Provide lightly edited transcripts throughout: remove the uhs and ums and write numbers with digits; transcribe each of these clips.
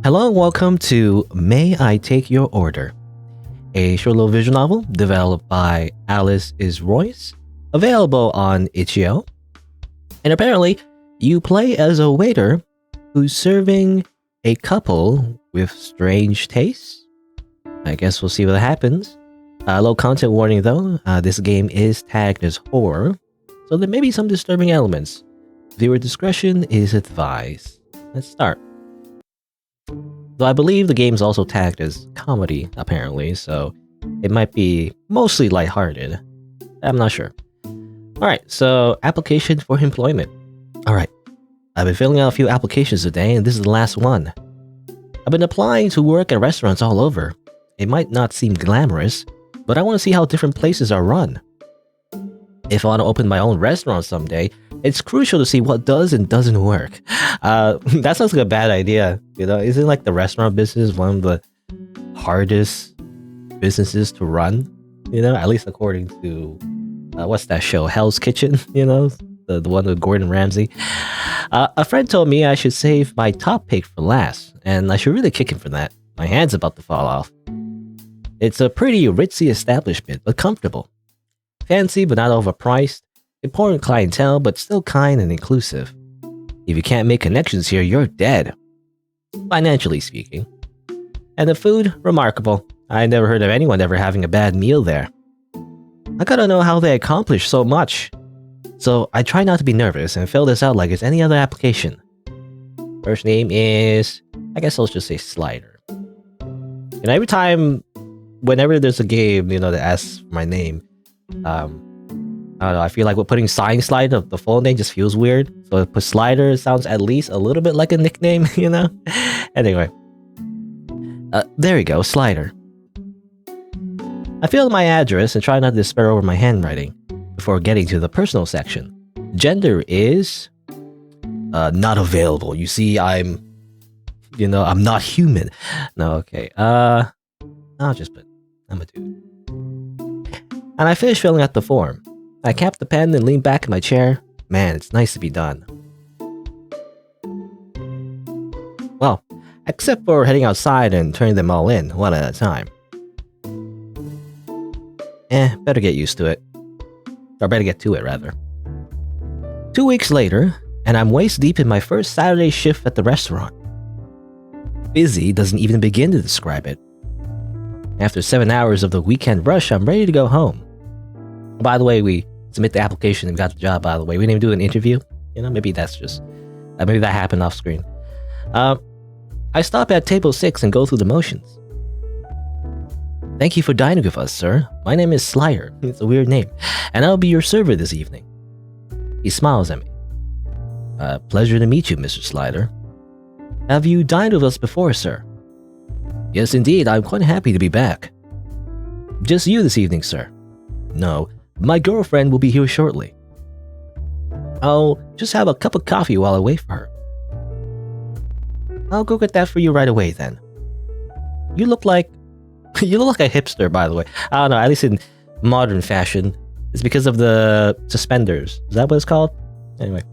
Hello and welcome to May I Take Your Order, a short little visual novel developed by Alice is Royce, available on itch.io. And apparently, you play as a waiter who's serving a couple with strange tastes. I guess we'll see what happens. Low content warning though, this game is tagged as horror, so there may be some disturbing elements. Viewer discretion is advised. Let's start. Though I believe the game's also tagged as comedy, apparently, so it might be mostly lighthearted. I'm not sure. Alright, so application for employment. Alright, I've been filling out a few applications today, and this is the last one. I've been applying to work at restaurants all over. It might not seem glamorous, but I want to see how different places are run. If I want to open my own restaurant someday, it's crucial to see what does and doesn't work. That sounds like a bad idea. You know, isn't like the restaurant business one of the hardest businesses to run? You know, at least according to what's that show, Hell's Kitchen? You know, the one with Gordon Ramsay. A friend told me I should save my top pick for last, and I should really kick him for that. My hand's about to fall off. It's a pretty ritzy establishment, but comfortable. Fancy but not overpriced. Important clientele, but still kind and inclusive. If you can't make connections here, you're dead. Financially speaking. And the food, remarkable. I never heard of anyone ever having a bad meal there. I gotta know how they accomplish so much. So I try not to be nervous and fill this out like it's any other application. First name is, I guess I'll just say Slider. And every time, whenever there's a game, you know, that asks for my name, I don't know, I feel like with putting SighingSlider, the full name just feels weird. So put Slider sounds at least a little bit like a nickname, you know? Anyway. There we go, Slider. I filled my address and try not to despair over my handwriting before getting to the personal section. Gender is not available. You see, I'm not human. No, okay. I'll just put, I'm a dude. And I finished filling out the form. I capped the pen and leaned back in my chair. Man, it's nice to be done. Well, except for heading outside and turning them all in, one at a time. Better get used to it. Or better get to it, rather. 2 weeks later, and I'm waist deep in my first Saturday shift at the restaurant. Busy doesn't even begin to describe it. After 7 hours of the weekend rush, I'm ready to go home. By the way, we submit the application and got the job, by the way. We didn't even do an interview. You know, maybe that's just... maybe that happened off screen. I stop at table 6 and go through the motions. Thank you for dining with us, sir. My name is Slider. It's a weird name. And I'll be your server this evening. He smiles at me. Pleasure to meet you, Mr. Slider. Have you dined with us before, sir? Yes, indeed. I'm quite happy to be back. Just you this evening, sir? No. My girlfriend will be here shortly. I'll just have a cup of coffee while I wait for her. I'll go get that for you right away then. You look like a hipster, by the way. I don't know, at least in modern fashion. It's because of the suspenders. Is that what it's called? Anyway.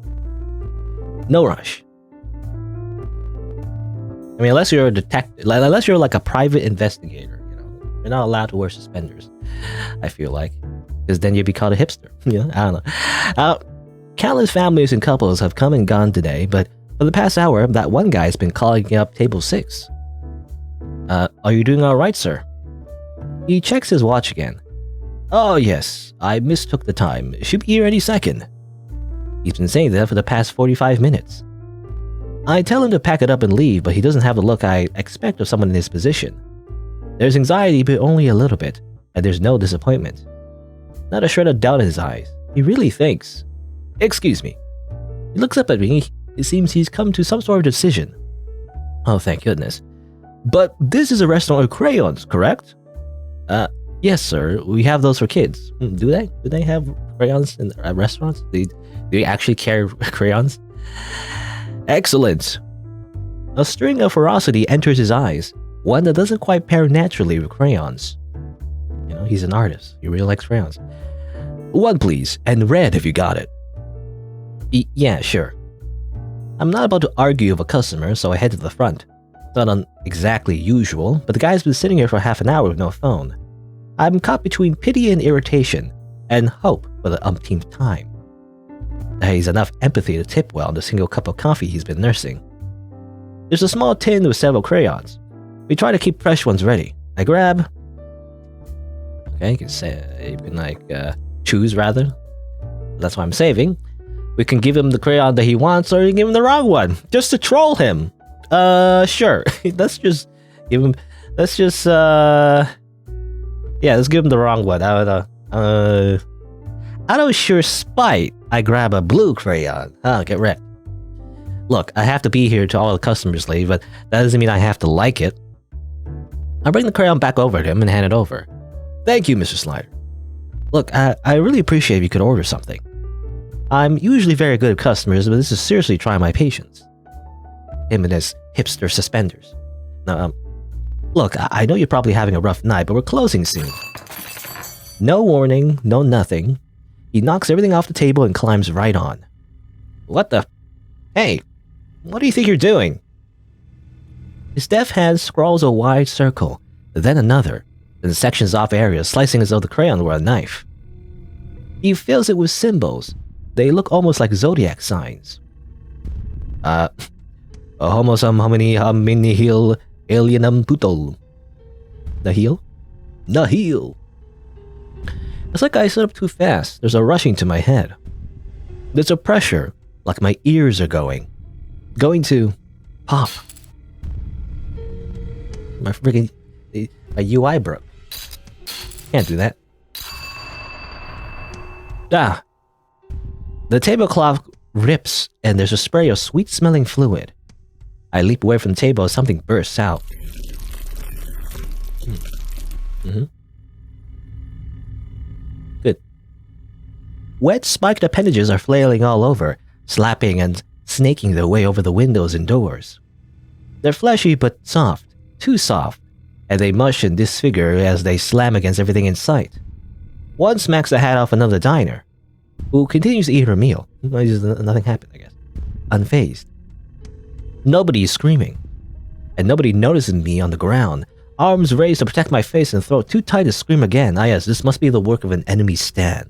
No rush. I mean, unless you're a detective, unless you're like a private investigator, you know, you're not allowed to wear suspenders, I feel like. Because then you'd be called a hipster. You know? I don't know. Countless families and couples have come and gone today, but for the past hour, that one guy's been calling up table 6. Are you doing alright, sir? He checks his watch again. Oh yes, I mistook the time. Should be here any second. He's been saying that for the past 45 minutes. I tell him to pack it up and leave, but he doesn't have the look I expect of someone in his position. There's anxiety, but only a little bit, and there's no disappointment. Not a shred of doubt in his eyes. He really thinks. Excuse me. He looks up at me. It seems he's come to some sort of decision. Oh, thank goodness. But this is a restaurant with crayons, correct? Yes, sir. We have those for kids. Do they? Do they have crayons in restaurants? Do they actually carry crayons? Excellent. A string of ferocity enters his eyes, one that doesn't quite pair naturally with crayons. You know, he's an artist. He really likes crayons. One, please, and red if you got it. Yeah, sure. I'm not about to argue with a customer, so I head to the front. Not exactly usual, but the guy's been sitting here for half an hour with no phone. I'm caught between pity and irritation, and hope for the umpteenth time. He's enough empathy to tip well on the single cup of coffee he's been nursing. There's a small tin with several crayons. We try to keep fresh ones ready. I grab... Okay, you can choose rather. That's why I'm saving. We can give him the crayon that he wants, or you can give him the wrong one, just to troll him. Sure. Let's just give him... Let's just, yeah, let's give him the wrong one. Out of sheer spite, I grab a blue crayon. Get wrecked. Look, I have to be here till all the customers leave, but that doesn't mean I have to like it. I bring the crayon back over to him and hand it over. Thank you, Mr. Slider. Look, I really appreciate if you could order something. I'm usually very good at customers, but this is seriously trying my patience. Him and his hipster suspenders. Now, look, I know you're probably having a rough night, but we're closing soon. No warning, no nothing. He knocks everything off the table and climbs right on. What the... Hey, what do you think you're doing? His deft hand scrawls a wide circle, then another, then sections off areas, slicing as though the crayon were a knife. He fills it with symbols. They look almost like zodiac signs. Homo sum homini nihil alienum puto. Nihil? Nihil. It's like I sit up too fast. There's a rushing to my head. There's a pressure, like my ears are going to pop. My freaking UI broke. Can't do that. The tablecloth rips and there's a spray of sweet-smelling fluid. I leap away from the table as something bursts out. Good. Wet, spiked appendages are flailing all over, slapping and snaking their way over the windows and doors. They're fleshy but soft, too soft, and they mush and disfigure as they slam against everything in sight. One smacks the hat off another diner, who continues to eat her meal. Nothing happened, I guess. Unfazed. Nobody is screaming, and nobody notices me on the ground, arms raised to protect my face and throat too tight to scream again. Yes, this must be the work of an enemy stand.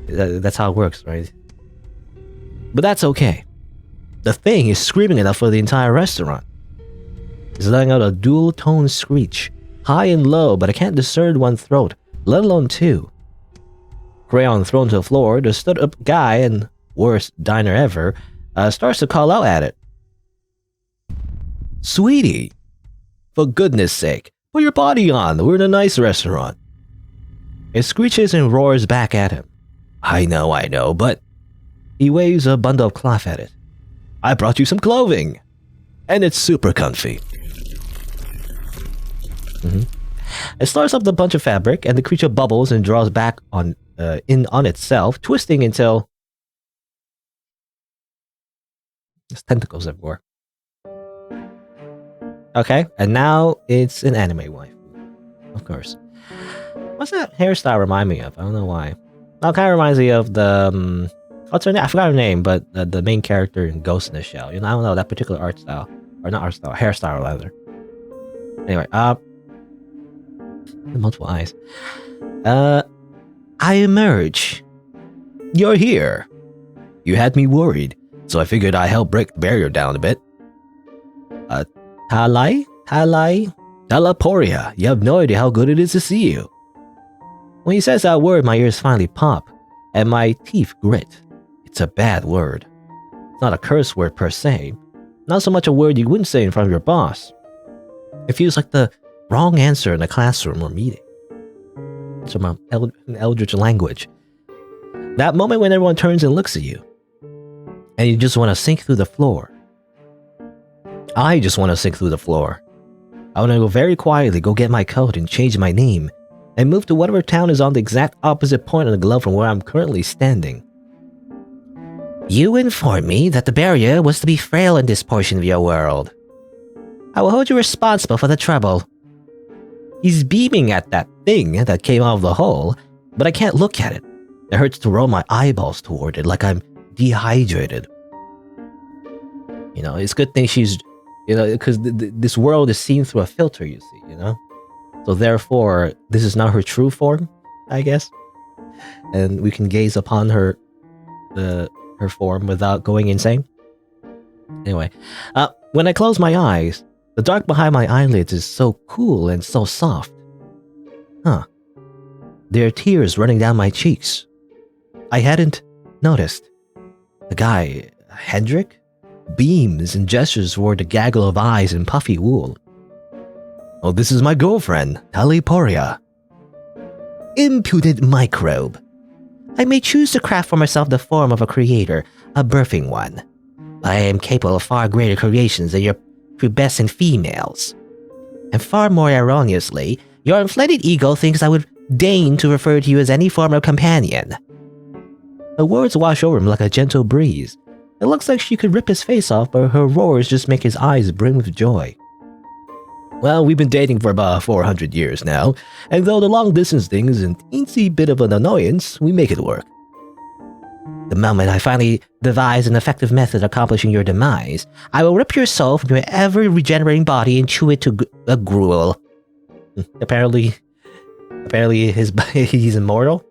That's how it works, right? But that's okay. The thing is screaming enough for the entire restaurant. It's letting out a dual-tone screech, high and low, but I can't discern one throat, let alone two. Crayon thrown to the floor, the stood-up guy, and worst diner ever, starts to call out at it. Sweetie, for goodness sake, put your body on, we're in a nice restaurant. It screeches and roars back at him. I know, but... He waves a bundle of cloth at it. I brought you some clothing, and it's super comfy. It starts up the bunch of fabric, and the creature bubbles and draws back on itself, twisting until there's tentacles everywhere. Okay, and now it's an anime wife, of course. What's that hairstyle remind me of? I don't know why. Well, it kind of reminds me of the what's her name? I forgot her name, but the main character in Ghost in the Shell. You know, I don't know that particular art style, or not art style, hairstyle rather. Anyway, multiple eyes. I emerge. You're here. You had me worried, so I figured I'd help break the barrier down a bit. Talaporia. You have no idea how good it is to see you. When he says that word, my ears finally pop, and my teeth grit. It's a bad word. It's not a curse word per se. Not so much a word you wouldn't say in front of your boss. It feels like the wrong answer in a classroom or meeting. It's from an Eldritch language. That moment when everyone turns and looks at you, and you just want to sink through the floor. I just want to sink through the floor. I want to go very quietly, go get my coat and change my name, and move to whatever town is on the exact opposite point on the globe from where I'm currently standing. You informed me that the barrier was to be frail in this portion of your world. I will hold you responsible for the trouble. He's beaming at that thing that came out of the hole, but I can't look at it. It hurts to roll my eyeballs toward it like I'm dehydrated. You know, it's a good thing she's Because this world is seen through a filter, you see, So therefore, this is not her true form, I guess. And we can gaze upon her form without going insane. Anyway, when I close my eyes, the dark behind my eyelids is so cool and so soft. There are tears running down my cheeks. I hadn't noticed. The guy, Hendrik, beams and gestures toward the gaggle of eyes and puffy wool. Oh, this is my girlfriend, Taliporia. Impudent microbe. I may choose to craft for myself the form of a creator, a birthing one. But I am capable of far greater creations than your pubescent females. And far more erroneously, your inflated ego thinks I would deign to refer to you as any form of companion. The words wash over him like a gentle breeze. It looks like she could rip his face off, but her roars just make his eyes brim with joy. Well, we've been dating for about 400 years now, and though the long-distance thing is an teensy bit of an annoyance, we make it work. The moment I finally devise an effective method of accomplishing your demise, I will rip your soul from your ever-regenerating body and chew it to a gruel. Apparently he's immortal.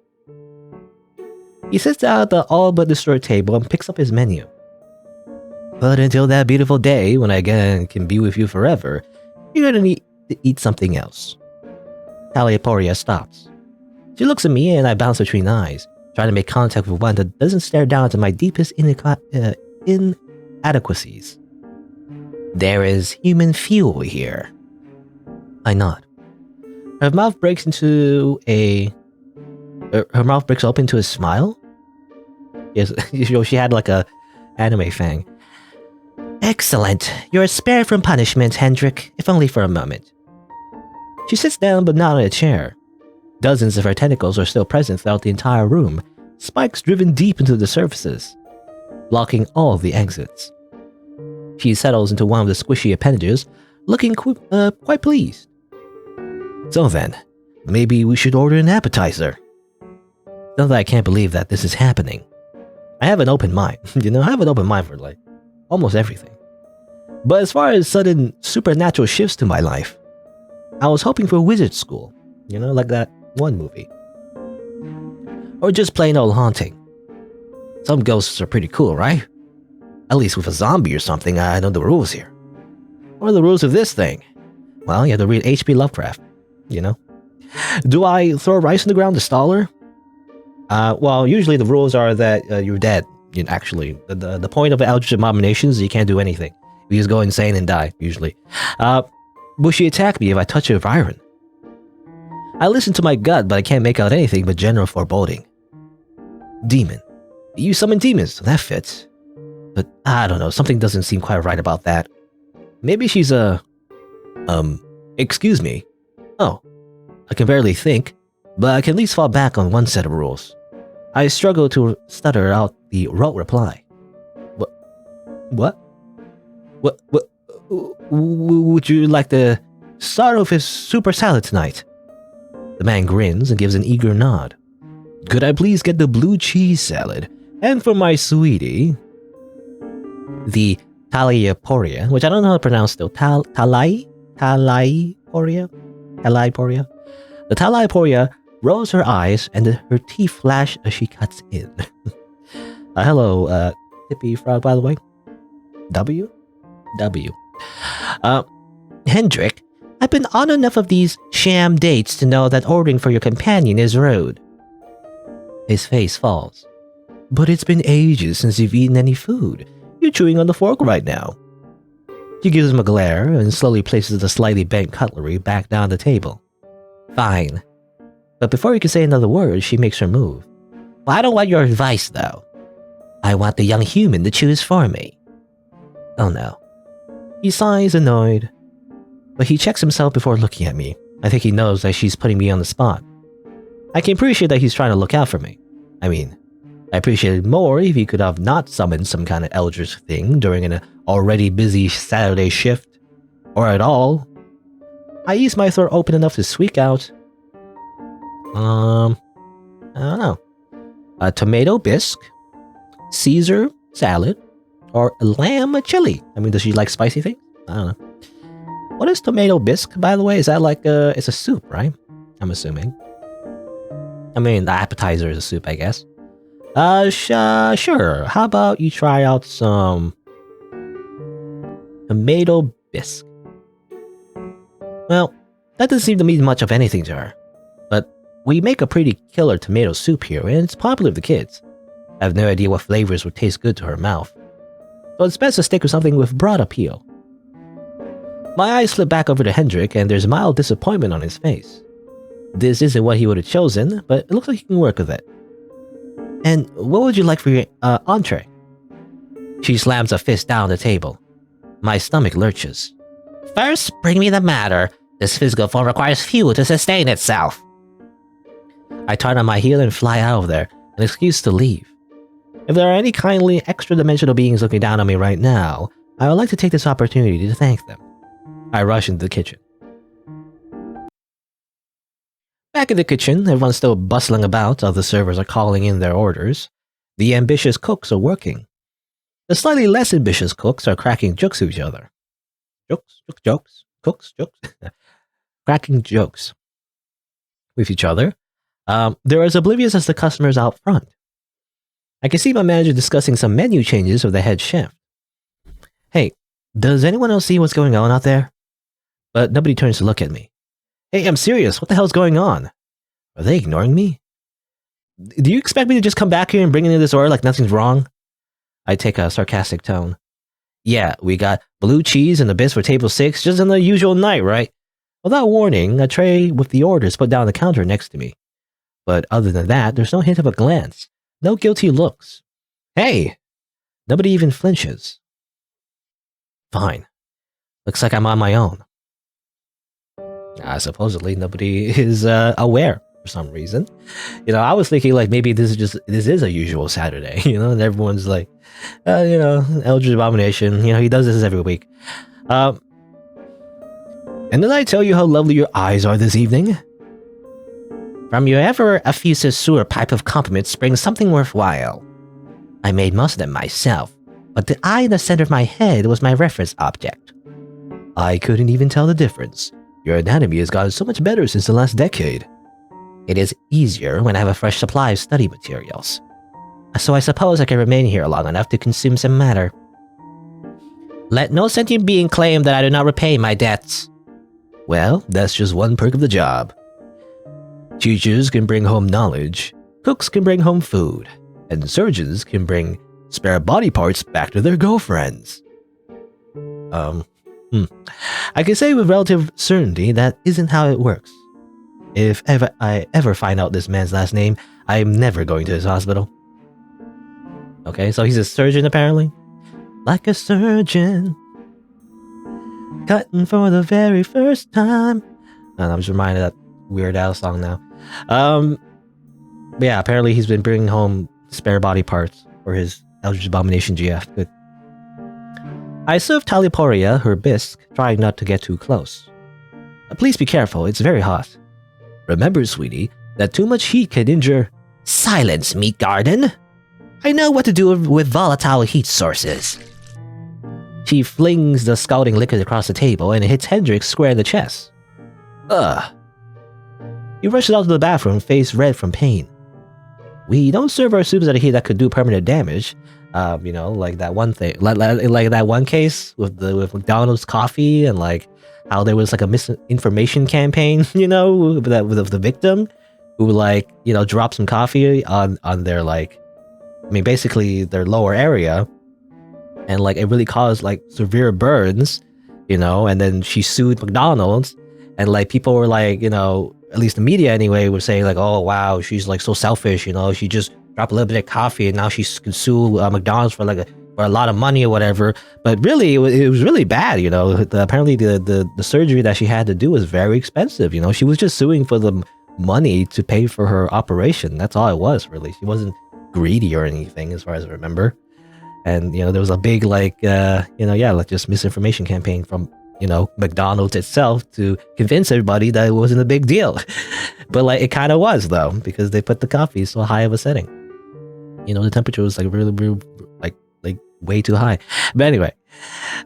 He sits down at the all-but-destroyed table and picks up his menu. But until that beautiful day, when I again can be with you forever, you're gonna need to eat something else. Taliporia stops. She looks at me and I bounce between eyes, trying to make contact with one that doesn't stare down to my deepest inadequacies. There is human fuel here. I nod. Her mouth breaks open to a smile. Yes, she had like a anime fang. Excellent. You're spared from punishment, Hendrik, if only for a moment. She sits down but not in a chair. Dozens of her tentacles are still present throughout the entire room, spikes driven deep into the surfaces, blocking all the exits. She settles into one of the squishy appendages, looking quite pleased. So then, maybe we should order an appetizer. Not that I can't believe that this is happening. I have an open mind, I have an open mind for like almost everything. But as far as sudden supernatural shifts to my life, I was hoping for wizard school, like that one movie. Or just plain old haunting. Some ghosts are pretty cool, right? At least with a zombie or something, I know the rules here. What are the rules of this thing? Well, you have to read H.P. Lovecraft, Do I throw rice on the ground to stall her? Well, usually the rules are that you're dead, actually. The point of Eldritch Abomination is you can't do anything. You just go insane and die, usually. Will she attack me if I touch her with iron? I listen to my gut, but I can't make out anything but general foreboding. Demon. You summon demons, so that fits. But I don't know, something doesn't seem quite right about that. Maybe she's excuse me. Oh, I can barely think, but I can at least fall back on one set of rules. I struggle to stutter out the rote reply. What? Would you like to start off with super salad tonight? The man grins and gives an eager nod. Could I please get the blue cheese salad? And for my sweetie, the Taliporia, which I don't know how to pronounce still. Taliporia? The Taliporia rolls her eyes and her teeth flash as she cuts in. Hello, Tippy Frog, by the way. W. Hendrik, I've been on enough of these sham dates to know that ordering for your companion is rude. His face falls. But it's been ages since you've eaten any food. You're chewing on the fork right now. She gives him a glare and slowly places the slightly bent cutlery back down the table. Fine. But before he can say another word, she makes her move. Well, I don't want your advice, though. I want the young human to choose for me. Oh no. He sighs, annoyed. But he checks himself before looking at me. I think he knows that she's putting me on the spot. I can appreciate that he's trying to look out for me. I mean, I appreciate it more if he could have not summoned some kind of eldritch thing during an already busy Saturday shift. Or at all. I ease my throat open enough to squeak out. I don't know. A tomato bisque, Caesar salad, or lamb chili. I mean, does she like spicy things? I don't know. What is tomato bisque, by the way? Is that like it's a soup, right? I'm assuming. I mean, the appetizer is a soup, I guess. Sure. How about you try out some tomato bisque? Well, that doesn't seem to mean much of anything to her. But we make a pretty killer tomato soup here, and it's popular with the kids. I have no idea what flavors would taste good to her mouth. So it's best to stick with something with broad appeal. My eyes slip back over to Hendrik, and there's mild disappointment on his face. This isn't what he would have chosen, but it looks like he can work with it. And what would you like for your entree? She slams a fist down the table. My stomach lurches. First, bring me the matter. This physical form requires fuel to sustain itself. I turn on my heel and fly out of there, an excuse to leave. If there are any kindly extra-dimensional beings looking down on me right now, I would like to take this opportunity to thank them. I rush into the kitchen. Back in the kitchen, everyone's still bustling about, other servers are calling in their orders. The ambitious cooks are working. The slightly less ambitious cooks are cracking jokes to each other. Jokes, cracking jokes with each other. They're as oblivious as the customers out front. I can see my manager discussing some menu changes with the head chef. Hey, does anyone else see what's going on out there? But nobody turns to look at me. Hey, I'm serious. What the hell's going on? Are they ignoring me? Do you expect me to just come back here and bring in this order like nothing's wrong? I take a sarcastic tone. Yeah, we got blue cheese and a bisque for table 6, just on the usual night, right? Without warning, a tray with the orders put down on the counter next to me. But other than that, there's no hint of a glance. No guilty looks. Hey! Nobody even flinches. Fine. Looks like I'm on my own. Supposedly nobody is aware for some reason. I was thinking like maybe this is a usual Saturday, and everyone's like, Eldritch Abomination, he does this every week. And did I tell you how lovely your eyes are this evening? From your ever effusive sewer pipe of compliments springs something worthwhile. I made most of them myself, but the eye in the center of my head was my reference object. I couldn't even tell the difference. Your anatomy has gotten so much better since the last decade. It is easier when I have a fresh supply of study materials. So I suppose I can remain here long enough to consume some matter. Let no sentient being claim that I do not repay my debts. Well, that's just one perk of the job. Teachers can bring home knowledge, cooks can bring home food, and surgeons can bring spare body parts back to their girlfriends. I can say with relative certainty that isn't how it works. If I ever find out this man's last name, I am never going to his hospital. Okay, so he's a surgeon apparently. Like a surgeon, cutting for the very first time. And I'm just reminded of that Weird Al song now. But yeah, apparently he's been bringing home spare body parts for his Eldritch Abomination GF. Good. I served Taliporia her bisque, trying not to get too close. Please be careful, it's very hot. Remember, sweetie, that too much heat can injure... Silence, meat garden! I know what to do with volatile heat sources. She flings the scalding liquid across the table and it hits Hendrik square in the chest. Ugh. He rushes out to the bathroom, face red from pain. We don't serve our soups at a heat that could do permanent damage. Like that one thing, like that one case with McDonald's coffee, and like how there was like a misinformation campaign, with the victim who dropped some coffee on their basically their lower area, and it really caused severe burns, and then she sued McDonald's, and people were at least the media anyway was saying oh wow, she's so selfish, she just dropped a little bit of coffee and now she can sue McDonald's for a lot of money or whatever. But really it was really bad. Apparently the surgery that she had to do was very expensive. She was just suing for the money to pay for her operation. That's all it was, really. She wasn't greedy or anything as far as I remember. And there was a big just misinformation campaign from McDonald's itself to convince everybody that it wasn't a big deal. But it kind of was though, because they put the coffee so high of a setting. The temperature was really way too high. But anyway,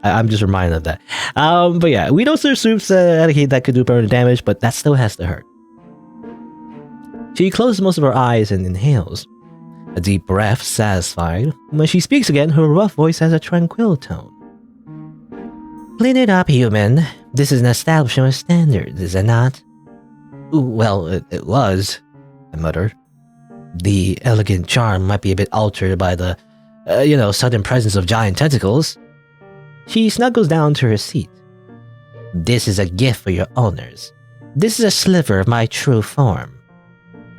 I'm just reminded of that. But yeah, we know there's soups that could do permanent damage, but that still has to hurt. She closes most of her eyes and inhales. A deep breath, satisfied. When she speaks again, her rough voice has a tranquil tone. Clean it up, human. This is an establishment of standards, is it not? Well, it was, I muttered. The elegant charm might be a bit altered by the, sudden presence of giant tentacles. She snuggles down to her seat. This is a gift for your owners. This is a sliver of my true form.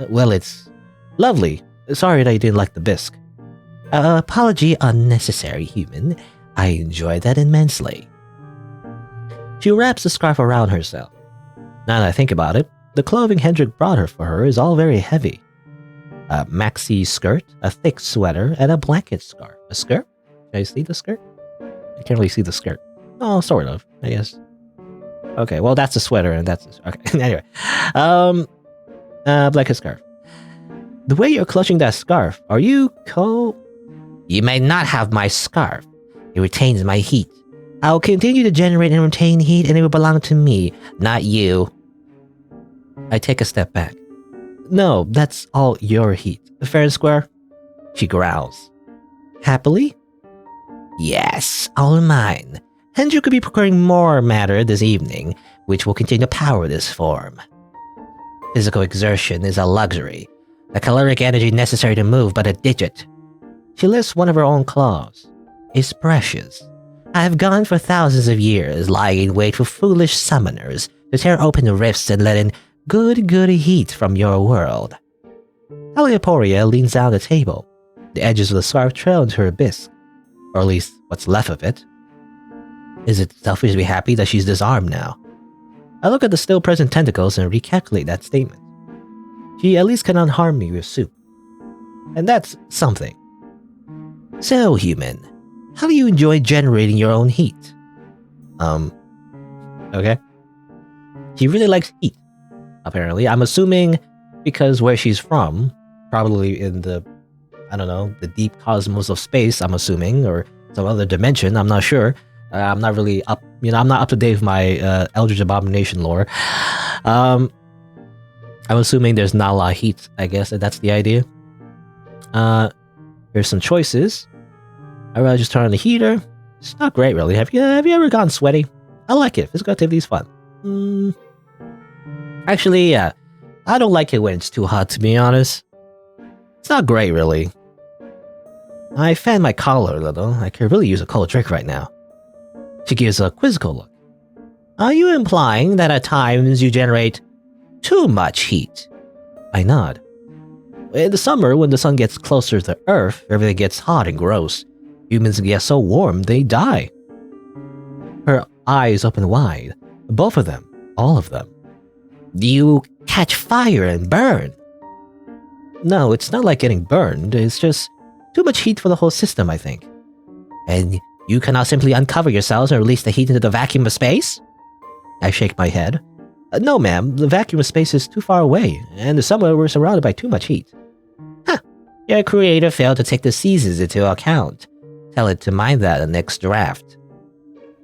Well, it's lovely. Sorry that you didn't like the bisque. Apology unnecessary, human. I enjoyed that immensely. She wraps the scarf around herself. Now that I think about it, the clothing Hendrik brought her for her is all very heavy. A maxi skirt, a thick sweater, and a blanket scarf. A skirt? Can I see the skirt? I can't really see the skirt. Oh, sort of, I guess. Okay, well, that's a sweater, and that's... Okay, anyway. Blanket scarf. The way you're clutching that scarf, are you You may not have my scarf. It retains my heat. I will continue to generate and retain heat, and it will belong to me, not you. I take a step back. No, that's all your heat. Fair and square? She growls. Happily? Yes, all mine. Hendrik could be procuring more matter this evening, which will continue to power this form. Physical exertion is a luxury. The caloric energy necessary to move but a digit. She lifts one of her own claws. It's precious. I have gone for thousands of years lying in wait for foolish summoners to tear open the rifts and let in good heat from your world. Helioporia leans down the table. The edges of the scarf trail into her bisque, or at least what's left of it. Is it selfish to be happy that she's disarmed now? I look at the still present tentacles and recalculate that statement. She at least cannot harm me with soup. And that's something. So, human, how do you enjoy generating your own heat? Okay. She really likes heat, apparently. I'm assuming because where she's from, probably in the, the deep cosmos of space, I'm assuming, or some other dimension, I'm not sure. I'm not really up, I'm not up to date with my Eldritch Abomination lore. I'm assuming there's not a lot of heat, I guess, and that's the idea. Here's some choices. I'd rather just turn on the heater. It's not great, really. Have you ever gotten sweaty? I like it. Physical activity is fun. Actually, yeah. I don't like it when it's too hot, to be honest. It's not great, really. I fan my collar a little. I could really use a cold drink right now. She gives a quizzical look. Are you implying that at times you generate too much heat? I nod. In the summer, when the sun gets closer to Earth, everything gets hot and gross. Humans get so warm, they die. Her eyes open wide. Both of them. All of them. Do you catch fire and burn? No, it's not like getting burned. It's just too much heat for the whole system, I think. And you cannot simply uncover yourselves and release the heat into the vacuum of space? I shake my head. No, ma'am. The vacuum of space is too far away, and the summer we're surrounded by too much heat. Huh. Your creator failed to take the seasons into account. Tell it to mind that in the next draft.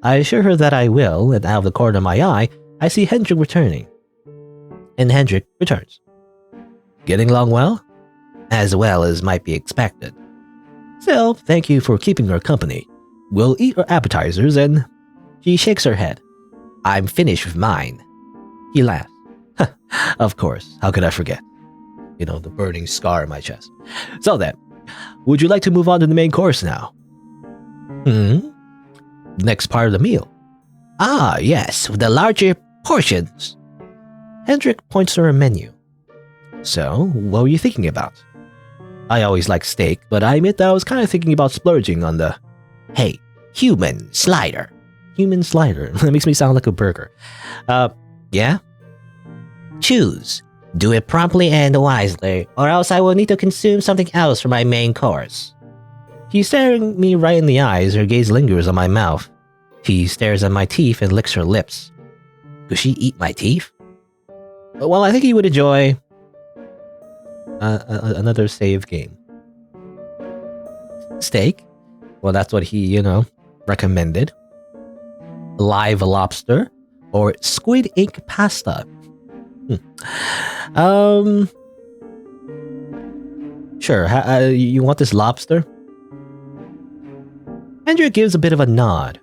I assure her that I will, and out of the corner of my eye, I see Hendrik returning. And Hendrik returns. Getting along well? As well as might be expected. So, thank you for keeping her company. We'll eat our appetizers and... She shakes her head. I'm finished with mine. He laughs. Of course, how could I forget? The burning scar in my chest. So then, would you like to move on to the main course now? Next part of the meal. Ah, yes, with the larger portions. Hendrik points to her menu. So, what were you thinking about? I always like steak, but I admit that I was kind of thinking about splurging on the... Hey, human slider. Human slider. That makes me sound like a burger. Yeah? Choose. Do it promptly and wisely, or else I will need to consume something else for my main course. She's staring me right in the eyes, her gaze lingers on my mouth. She stares at my teeth and licks her lips. Could she eat my teeth? Well, I think you would enjoy... another save game. Steak? Well, that's what he, recommended. Live lobster or squid ink pasta. Sure, you want this lobster? Andrew gives a bit of a nod.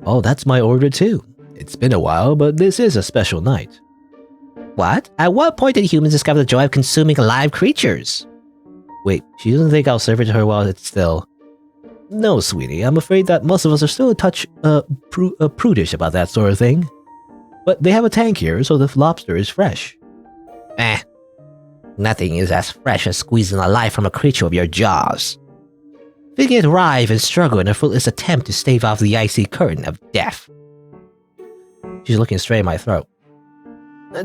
Oh, that's my order too. It's been a while, but this is a special night. What? At what point did humans discover the joy of consuming live creatures? Wait, she doesn't think I'll serve it to her while it's still... No, sweetie, I'm afraid that most of us are still a touch, prudish about that sort of thing. But they have a tank here, so the lobster is fresh. Nothing is as fresh as squeezing the life from a creature with your jaws. Feeling it writhe and struggle in a fruitless attempt to stave off the icy curtain of death. She's looking straight at my throat.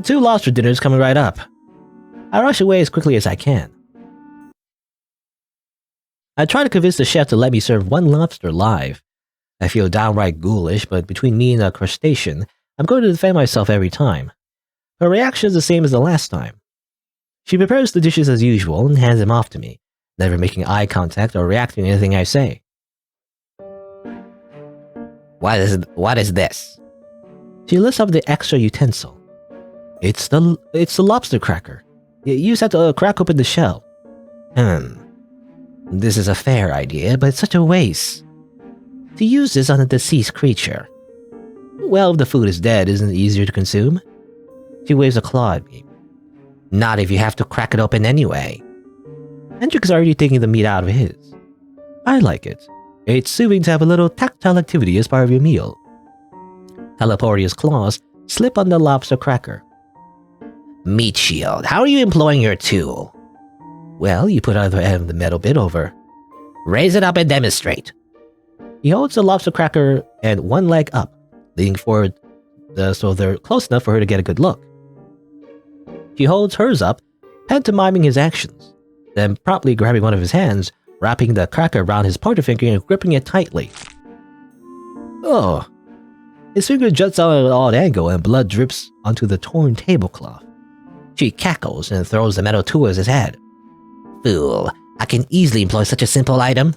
2 lobster dinners coming right up. I rush away as quickly as I can. I try to convince the chef to let me serve 1 lobster live. I feel downright ghoulish, but between me and a crustacean, I'm going to defend myself every time. Her reaction is the same as the last time. She prepares the dishes as usual and hands them off to me, never making eye contact or reacting to anything I say. What is this? She lifts up the extra utensil. It's the lobster cracker. You just have to crack open the shell. This is a fair idea, but it's such a waste. To use this on a deceased creature. Well, if the food is dead, isn't it easier to consume? She waves a claw at me. Not if you have to crack it open anyway. Hendrik is already taking the meat out of his. I like it. It's soothing to have a little tactile activity as part of your meal. Teleportia's claws slip on the lobster cracker. Meat shield, how are you employing your tool? Well, you put either end of the metal bit over. Raise it up and demonstrate. He holds the lobster cracker and 1 leg up, leaning forward so they're close enough for her to get a good look. He holds hers up, pantomiming his actions, then promptly grabbing one of his hands, wrapping the cracker around his pointer finger and gripping it tightly. Oh! His finger juts out at an odd angle and blood drips onto the torn tablecloth. She cackles and throws the metal towards his head. Fool, I can easily employ such a simple item.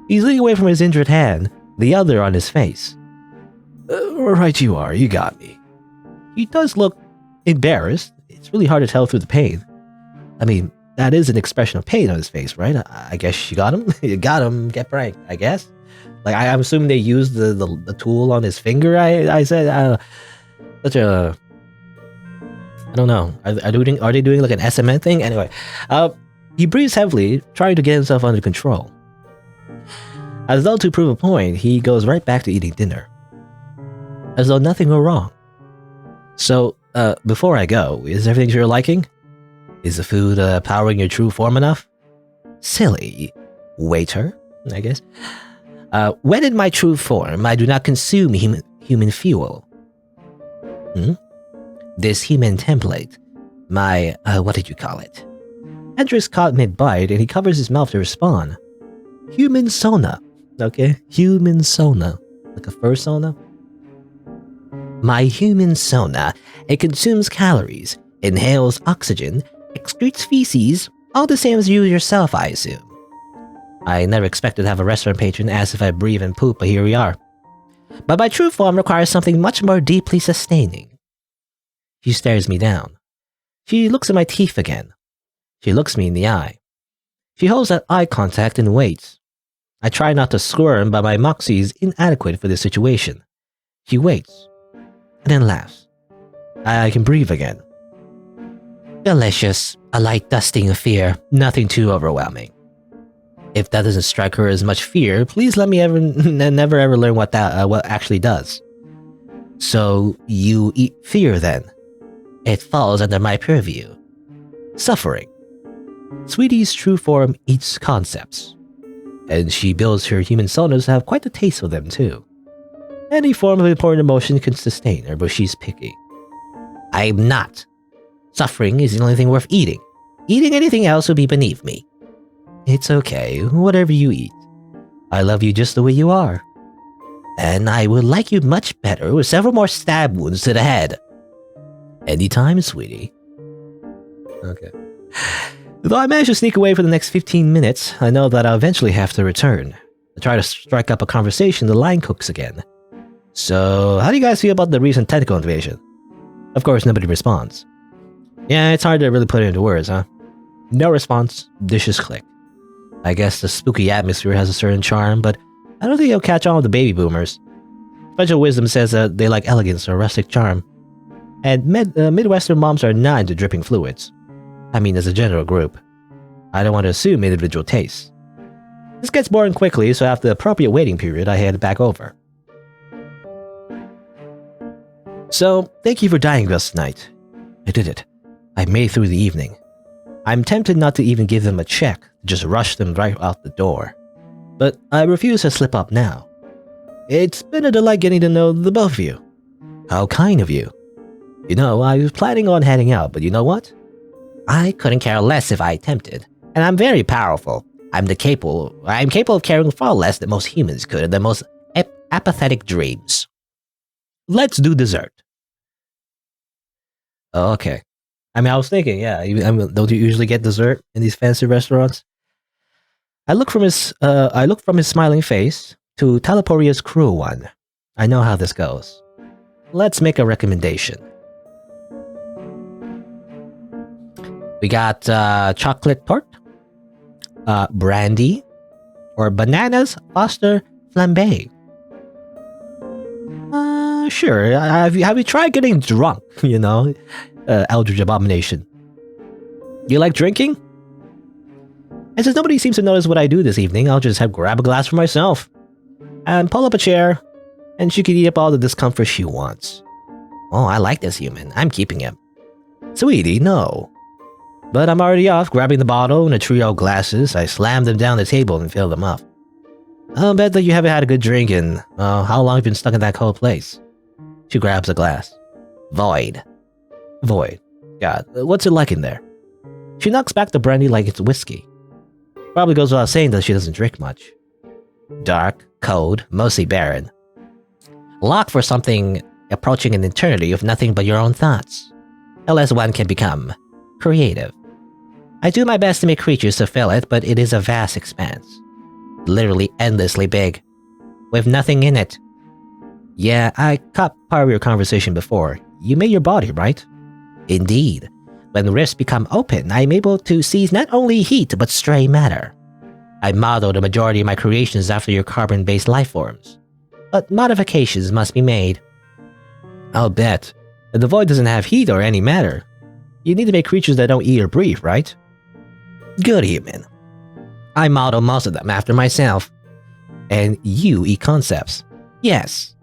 He's leaning away from his injured hand, the other on his face. Right you are, you got me. He does look embarrassed. It's really hard to tell through the pain. I mean, that is an expression of pain on his face, right? I guess you got him. You got him, get pranked, I guess. Like, I'm assuming they used the tool on his finger, I said. Such a... I don't know. Are they doing like an SMN thing? Anyway, he breathes heavily, trying to get himself under control. As though to prove a point, he goes right back to eating dinner. As though nothing were wrong. So, before I go, is everything to your liking? Is the food powering your true form enough? Silly. Waiter, I guess. When in my true form, I do not consume human fuel. This human template. My, what did you call it? Hendrix caught mid-bite and he covers his mouth to respond. Human sona. Okay? Human sona. Like a fursona? My human sona. It consumes calories, inhales oxygen, excretes feces, all the same as you yourself, I assume. I never expected to have a restaurant patron ask if I breathe and poop, but here we are. But my true form requires something much more deeply sustaining. She stares me down. She looks at my teeth again. She looks me in the eye. She holds that eye contact and waits. I try not to squirm, but my moxie is inadequate for this situation. She waits, and then laughs. I can breathe again. Delicious, a light dusting of fear, nothing too overwhelming. If that doesn't strike her as much fear, please let me never ever learn what actually does. So you eat fear then? It falls under my purview. Suffering. Sweetie's true form eats concepts. And she builds her human sonas to have quite a taste for them too. Any form of important emotion can sustain her, but she's picky. I'm not. Suffering is the only thing worth eating. Eating anything else would be beneath me. It's okay, whatever you eat. I love you just the way you are. And I would like you much better with several more stab wounds to the head. Anytime, sweetie. Okay. Though I managed to sneak away for the next 15 minutes, I know that I'll eventually have to return. I try to strike up a conversation, the line cooks again. So, how do you guys feel about the recent tentacle invasion? Of course, nobody responds. Yeah, it's hard to really put it into words, huh? No response, dishes click. I guess the spooky atmosphere has a certain charm, but I don't think it'll catch on with the baby boomers. Conventional wisdom says that they like elegance or rustic charm. And Midwestern moms are not into dripping fluids. I mean, as a general group. I don't want to assume individual tastes. This gets boring quickly, so after the appropriate waiting period, I head back over. So, thank you for dining with us tonight. I did it. I made it through the evening. I'm tempted not to even give them a check, just rush them right out the door. But I refuse to slip up now. It's been a delight getting to know the both of you. How kind of you. You know, I was planning on heading out, but you know what? I couldn't care less if I attempted. And I'm very powerful. I'm capable of caring far less than most humans could in the most apathetic dreams. Let's do dessert. Oh, okay. I mean, I was thinking, yeah, don't you usually get dessert in these fancy restaurants? I look from his smiling face to Talaporia's cruel one. I know how this goes. Let's make a recommendation. We got chocolate tart, brandy, or bananas Foster flambe. Sure. Have you tried getting drunk? You know, Eldritch Abomination. You like drinking? And since nobody seems to notice what I do this evening, I'll just grab a glass for myself and pull up a chair, and she can eat up all the discomfort she wants. Oh, I like this human. I'm keeping him. Sweetie, no. But I'm already off, grabbing the bottle and a trio of glasses. I slam them down the table and fill them up. I'll bet that you haven't had a good drink in, how long have you been stuck in that cold place? She grabs a glass. Void. God, what's it like in there? She knocks back the brandy like it's whiskey. Probably goes without saying that she doesn't drink much. Dark, cold, mostly barren. Locked for something approaching an eternity of nothing but your own thoughts. Unless one can become creative. I do my best to make creatures to fill it, but it is a vast expanse. Literally endlessly big. With nothing in it. Yeah, I caught part of your conversation before. You made your body, right? Indeed. When the rifts become open, I am able to seize not only heat, but stray matter. I model the majority of my creations after your carbon-based life forms. But modifications must be made. I'll bet. The void doesn't have heat or any matter. You need to make creatures that don't eat or breathe, right? Good human. I model most of them after myself. And you eat concepts. Yes.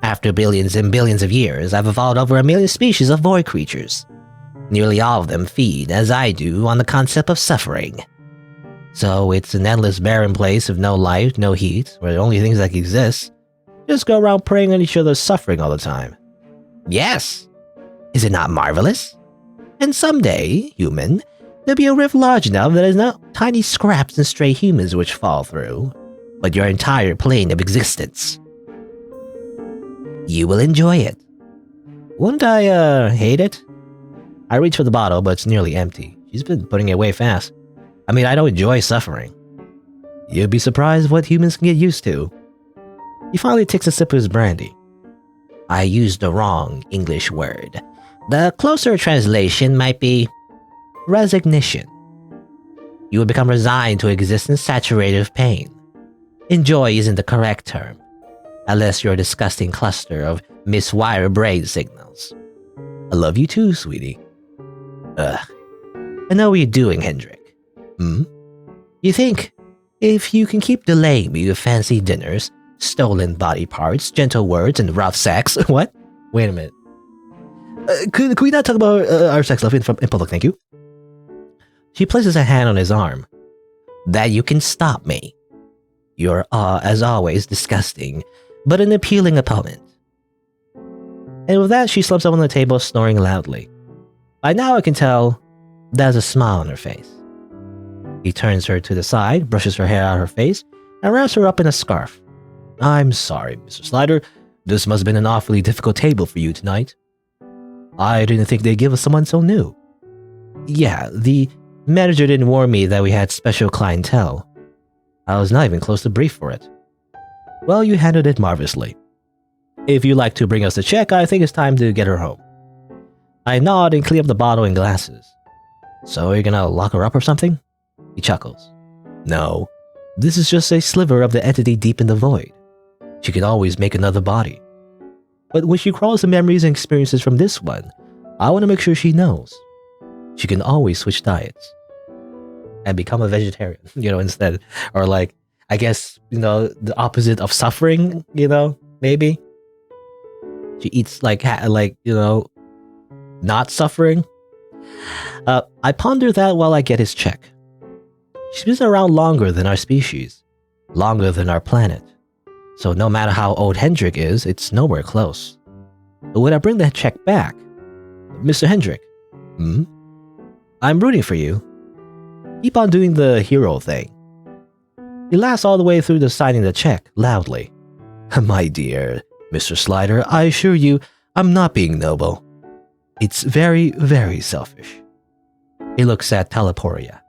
After billions and billions of years, I've evolved over 1 million species of void creatures. Nearly all of them feed, as I do, on the concept of suffering. So it's an endless barren place of no light, no heat, where the only things that exist just go around preying on each other's suffering all the time. Yes! Is it not marvelous? And someday, human, there'll be a rift large enough that there's not tiny scraps and stray humans which fall through, but your entire plane of existence. You will enjoy it. Wouldn't I, hate it? I reach for the bottle, but it's nearly empty. She's been putting it away fast. I mean, I don't enjoy suffering. You'd be surprised what humans can get used to. He finally takes a sip of his brandy. I used the wrong English word. The closer translation might be resignation. You would become resigned to existence saturated with pain. Enjoy isn't the correct term, unless you're a disgusting cluster of miswired brain signals. I love you too, sweetie. Ugh. I know what you're doing, Hendrik. You think, if you can keep delaying me with fancy dinners, stolen body parts, gentle words, and rough sex... What? Wait a minute. Could we not talk about our sex life in public, thank you? She places a hand on his arm. That you can stop me. You're, as always, disgusting, but an appealing opponent. And with that, she slumps up on the table, snoring loudly. By now I can tell there's a smile on her face. He turns her to the side, brushes her hair out of her face, and wraps her up in a scarf. I'm sorry, Mr. Slider. This must have been an awfully difficult table for you tonight. I didn't think they'd give us someone so new. Yeah, the Manager didn't warn me that we had special clientele. I was not even close to brief for it. Well, you handled it marvelously. If you'd like to bring us the check, I think it's time to get her home. I nod and clean up the bottle and glasses. So you're gonna lock her up or something? He chuckles. No, this is just a sliver of the entity deep in the void. She can always make another body. But when she crawls the memories and experiences from this one, I want to make sure she knows. She can always switch diets. And become a vegetarian, instead. Or like, I guess, the opposite of suffering, maybe. She eats not suffering. I ponder that while I get his check. She's been around longer than our species, longer than our planet. So no matter how old Hendrik is, it's nowhere close. But when I bring that check back, Mr. Hendrik, I'm rooting for you. Keep on doing the hero thing. He laughs all the way through to signing the check, loudly. My dear Mr. Slider, I assure you, I'm not being noble. It's very, very selfish. He looks at Teleporia.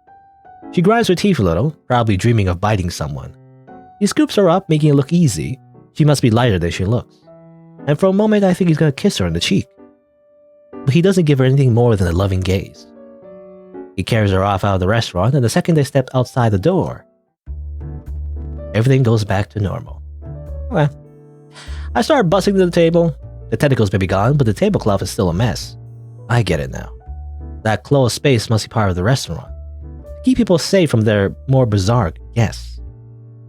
She grinds her teeth a little, probably dreaming of biting someone. He scoops her up, making it look easy. She must be lighter than she looks. And for a moment, I think he's going to kiss her on the cheek. But he doesn't give her anything more than a loving gaze. He carries her off out of the restaurant, and the second they step outside the door, everything goes back to normal. Okay. I start busting to the table. The tentacles may be gone, but the tablecloth is still a mess. I get it now. That closed space must be part of the restaurant. To keep people safe from their more bizarre guests.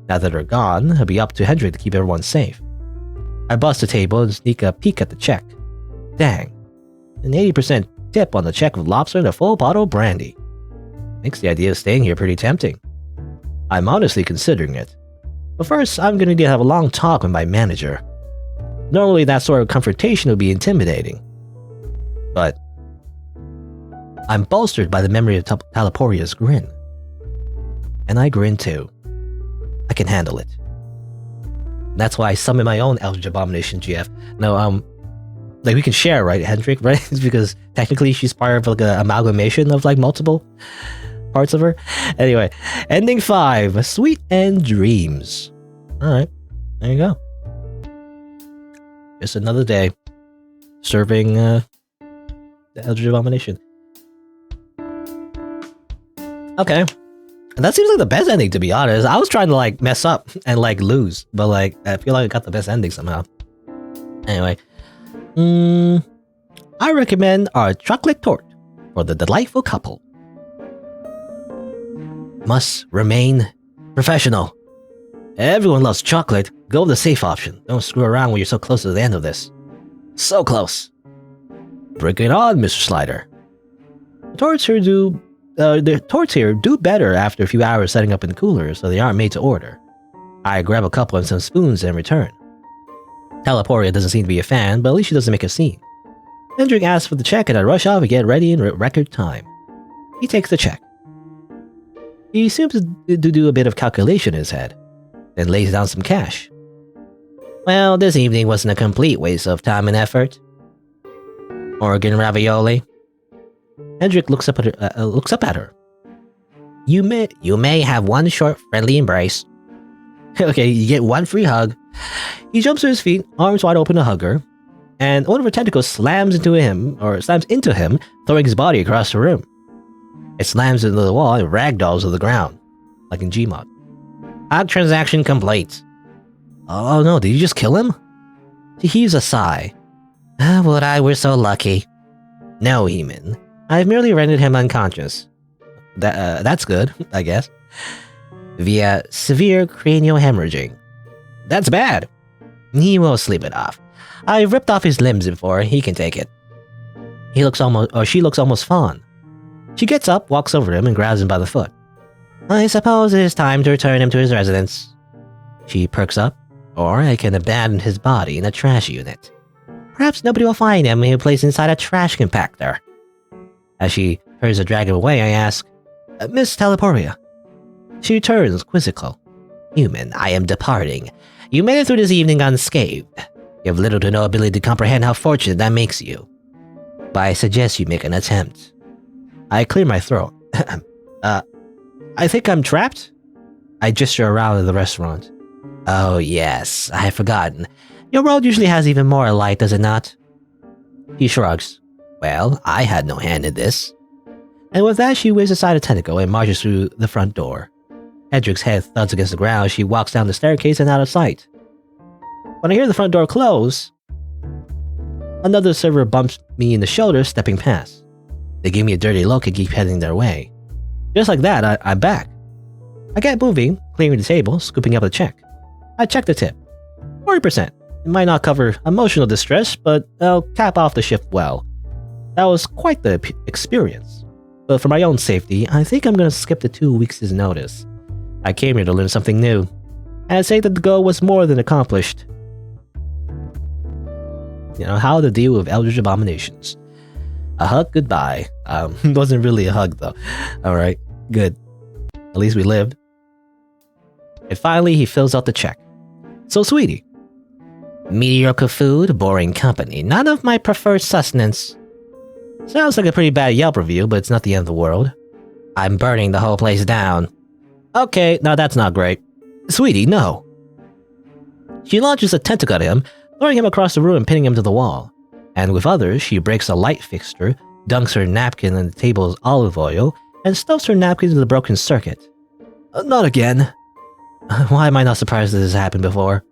Now that they're gone, it'll be up to Hendrik to keep everyone safe. I bust the table and sneak a peek at the check. Dang. An 80% tip on the check with lobster and a full bottle of brandy. Makes the idea of staying here pretty tempting. I'm honestly considering it. But first, I'm going to need to have a long talk with my manager. Normally, that sort of confrontation would be intimidating. But I'm bolstered by the memory of Talaporia's grin. And I grin too. I can handle it. That's why I summon my own Eldritch Abomination GF. No, we can share, right, Hendrik, right? Because technically she's part of an amalgamation of multiple parts of her. Anyway, ending 5, Sweet End Dreams. Alright, there you go. Just another day serving the Eldritch Abomination. Okay. And that seems like the best ending, to be honest. I was trying to mess up and lose, but I feel like I got the best ending somehow. Anyway, I recommend our chocolate torte for the delightful couple. Must remain professional. Everyone loves chocolate. Go with the safe option. Don't screw around when you're so close to the end of this. So close. Bring it on, Mr. Slider. The torts here do better after a few hours setting up in the cooler, so they aren't made to order. I grab a couple and some spoons and return. Teleporia doesn't seem to be a fan, but at least she doesn't make a scene. Hendrik asks for the check and I rush off and get ready in record time. He takes the check. He seems to do a bit of calculation in his head, then lays down some cash. Well, this evening wasn't a complete waste of time and effort. Organ ravioli. Hendrik looks up at her. You may have one short, friendly embrace. Okay, you get one free hug. He jumps to his feet, arms wide open to hug her, and one of her tentacles slams into him, throwing his body across the room. It slams into the wall and ragdolls to the ground, like in Gmod. Hug transaction complete. Oh no, did you just kill him? She heaves a sigh. Would I were so lucky. No, Heeman. I've merely rendered him unconscious. That's good, I guess. Via severe cranial hemorrhaging. That's bad. He will sleep it off. I've ripped off his limbs before, he can take it. She looks almost fond. She gets up, walks over to him, and grabs him by the foot. I suppose it is time to return him to his residence. She perks up, or I can abandon his body in a trash unit. Perhaps nobody will find him when he placed inside a trash compactor. As she turns to drag him away, I ask, Miss Teleporia. She returns, quizzical. Human, I am departing. You made it through this evening unscathed. You have little to no ability to comprehend how fortunate that makes you. But I suggest you make an attempt. I clear my throat. I think I'm trapped? I gesture around the restaurant. Oh yes, I had forgotten. Your world usually has even more light, does it not? He shrugs. Well, I had no hand in this. And with that, she waves aside a tentacle and marches through the front door. Hedrick's head thuds against the ground as she walks down the staircase and out of sight. When I hear the front door close, another server bumps me in the shoulder, stepping past. They give me a dirty look and keep heading their way. Just like that, I'm back. I get moving, clearing the table, scooping up the check. I check the tip. 40%. It might not cover emotional distress, but I'll cap off the shift well. That was quite the experience. But for my own safety, I think I'm going to skip the 2 weeks' notice. I came here to learn something new. And I'd say that the goal was more than accomplished. You know, how to deal with Eldritch abominations. A hug goodbye. Wasn't really a hug though. Alright, good. At least we lived. And finally, he fills out the check. So, sweetie. Mediocre food, boring company. None of my preferred sustenance. Sounds like a pretty bad Yelp review, but it's not the end of the world. I'm burning the whole place down. Okay, now that's not great. Sweetie, no. She launches a tentacle at him, throwing him across the room and pinning him to the wall. And with others, she breaks a light fixture, dunks her napkin in the table's olive oil, and stuffs her napkin into the broken circuit. Not again. Why am I not surprised that this has happened before?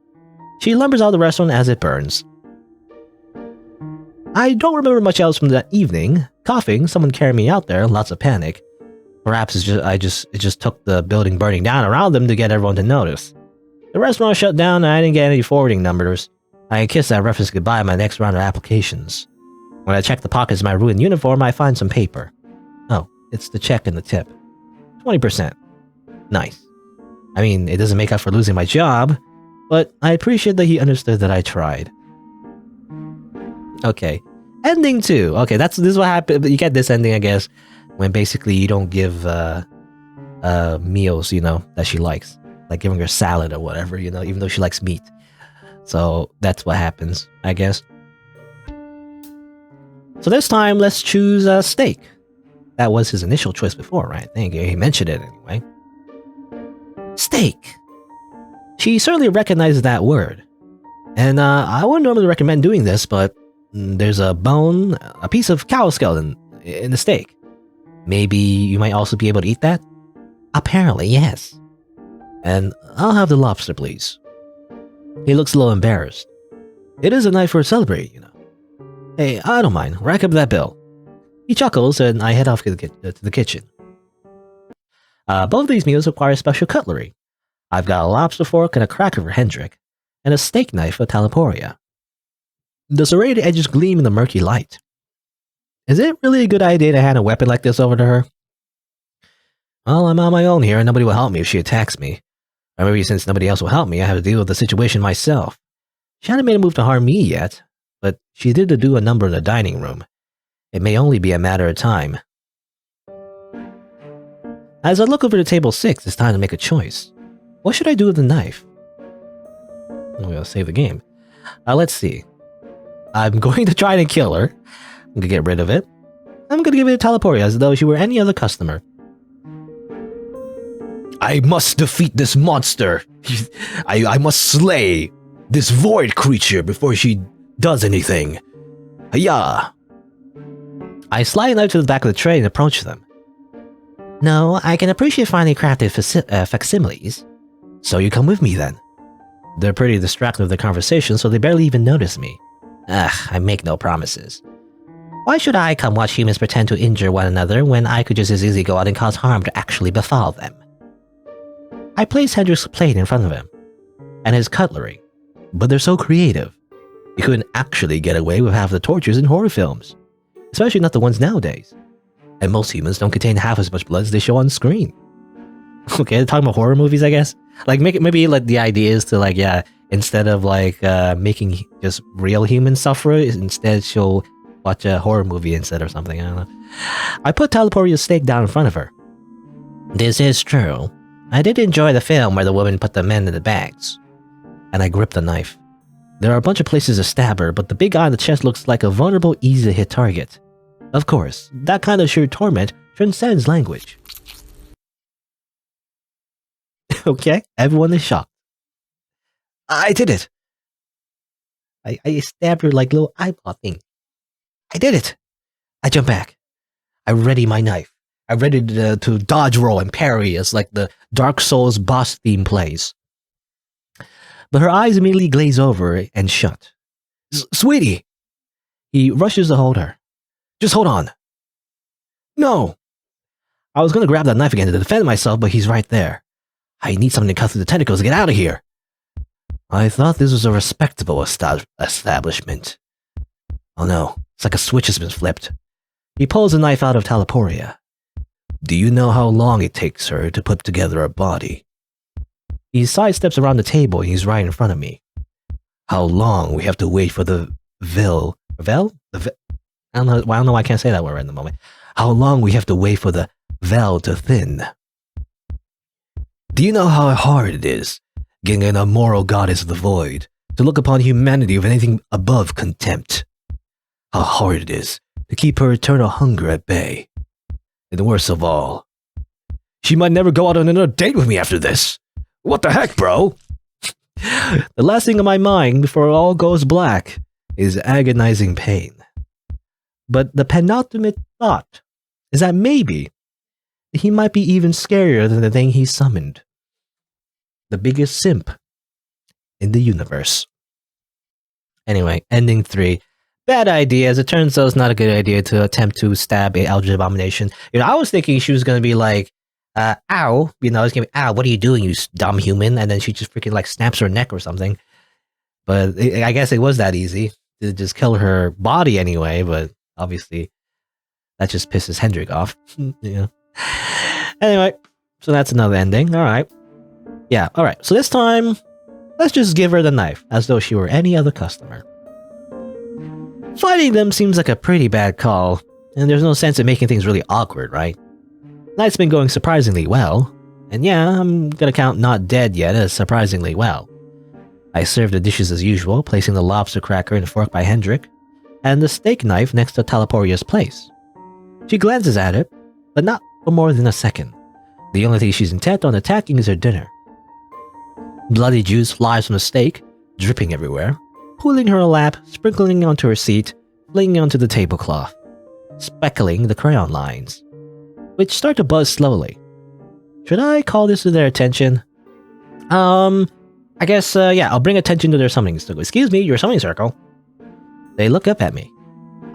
She lumbers out of the restaurant as it burns. I don't remember much else from that evening. Coughing, someone carried me out there, lots of panic. Perhaps it just took the building burning down around them to get everyone to notice. The restaurant shut down and I didn't get any forwarding numbers. I kissed that reference goodbye in my next round of applications. When I check the pockets of my ruined uniform, I find some paper. Oh, it's the check and the tip. 20%. Nice. I mean, it doesn't make up for losing my job, but I appreciate that he understood that I tried. Okay. Ending 2. Okay, this is what happened. You get this ending, I guess, when basically you don't give meals, you know, that she likes. Like giving her salad or whatever, you know, even though she likes meat. So that's what happens, I guess. So this time, let's choose a steak. That was his initial choice before, right? Thank you. He mentioned it anyway. Steak. She certainly recognizes that word. And I wouldn't normally recommend doing this, but there's a bone, a piece of cow skeleton in the steak. Maybe you might also be able to eat that? Apparently, yes. And I'll have the lobster, please. He looks a little embarrassed. It is a night for a celebrate, you know. Hey, I don't mind. Rack up that bill. He chuckles, and I head off to the kitchen. Both of these meals require special cutlery. I've got a lobster fork and a cracker for Hendrik, and a steak knife for Talaporia. The serrated edges gleam in the murky light. Is it really a good idea to hand a weapon like this over to her? Well, I'm on my own here, and nobody will help me if she attacks me. Or maybe since nobody else will help me, I have to deal with the situation myself. She hadn't made a move to harm me yet, but she did do a number in the dining room. It may only be a matter of time. As I look over to table 6, it's time to make a choice. What should I do with the knife? I'm going to save the game. Let's see. I'm going to try to kill her. I'm going to get rid of it. I'm going to give it to Talaporia as though she were any other customer. I must defeat this monster. I must slay this void creature before she does anything. Hiya! I slide a knife to the back of the tray and approach them. No, I can appreciate finely crafted facsimiles. So you come with me then. They're pretty distracted with the conversation, so they barely even notice me. I make no promises. Why should I come watch humans pretend to injure one another when I could just as easily go out and cause harm to actually befall them? I place Hendrik's plate in front of him, and his cutlery, but they're so creative. You couldn't actually get away with half the tortures in horror films, especially not the ones nowadays. And most humans don't contain half as much blood as they show on screen. Okay, they're talking about horror movies, I guess. Like, maybe like the idea is to like, yeah, instead of like making just real humans suffer, instead she'll watch a horror movie instead or something. I don't know. I put Talaporia's steak down in front of her. This is true. I did enjoy the film where the woman put the men in the bags. And I gripped the knife. There are a bunch of places to stab her, but the big eye on the chest looks like a vulnerable, easy-to-hit target. Of course, that kind of sheer torment transcends language. Okay? Everyone is shocked. I did it. I stabbed her like little eyeball thing. I did it. I jump back. I ready my knife. I ready to dodge roll and parry as like the Dark Souls boss theme plays. But her eyes immediately glaze over and shut. Sweetie! He rushes to hold her. Just hold on. No! I was going to grab that knife again to defend myself, but he's right there. I need something to cut through the tentacles to get out of here. I thought this was a respectable establishment. Oh no, it's like a switch has been flipped. He pulls a knife out of Talaporia. Do you know how long it takes her to put together a body? He sidesteps around the table and he's right in front of me. How long we have to wait for the I don't know why I can't say that word right in the moment. How long we have to wait for the veil to thin. Do you know how hard it is, getting an immoral goddess of the void, to look upon humanity with anything above contempt? How hard it is to keep her eternal hunger at bay. And worst of all, she might never go out on another date with me after this. What the heck, bro? The last thing on my mind before it all goes black is agonizing pain. But the penultimate thought is that maybe he might be even scarier than the thing he summoned. The biggest simp in the universe. Anyway, ending 3. Bad idea. As it turns out, it's not a good idea to attempt to stab a Eldritch Abomination. I was thinking she was going to be like, ow. It's going to be, ow, what are you doing, you dumb human? And then she just freaking like snaps her neck or something. But I guess it was that easy to just kill her body anyway. But obviously, that just pisses Hendrik off. Anyway, so that's another ending. All right. Yeah, all right. So this time, let's just give her the knife as though she were any other customer. Fighting them seems like a pretty bad call, and there's no sense in making things really awkward, right? Night's been going surprisingly well, and yeah, I'm gonna count not dead yet as surprisingly well. I serve the dishes as usual, placing the lobster cracker and fork by Hendrik, and the steak knife next to Talaporia's place. She glances at it, but not for more than a second. The only thing she's intent on attacking is her dinner. Bloody juice flies from the steak, dripping everywhere, pooling her lap, sprinkling onto her seat, flinging onto the tablecloth, speckling the crayon lines, which start to buzz slowly. Should I call this to their attention? I guess, yeah, I'll bring attention to their summoning circle. Excuse me, your summoning circle. They look up at me.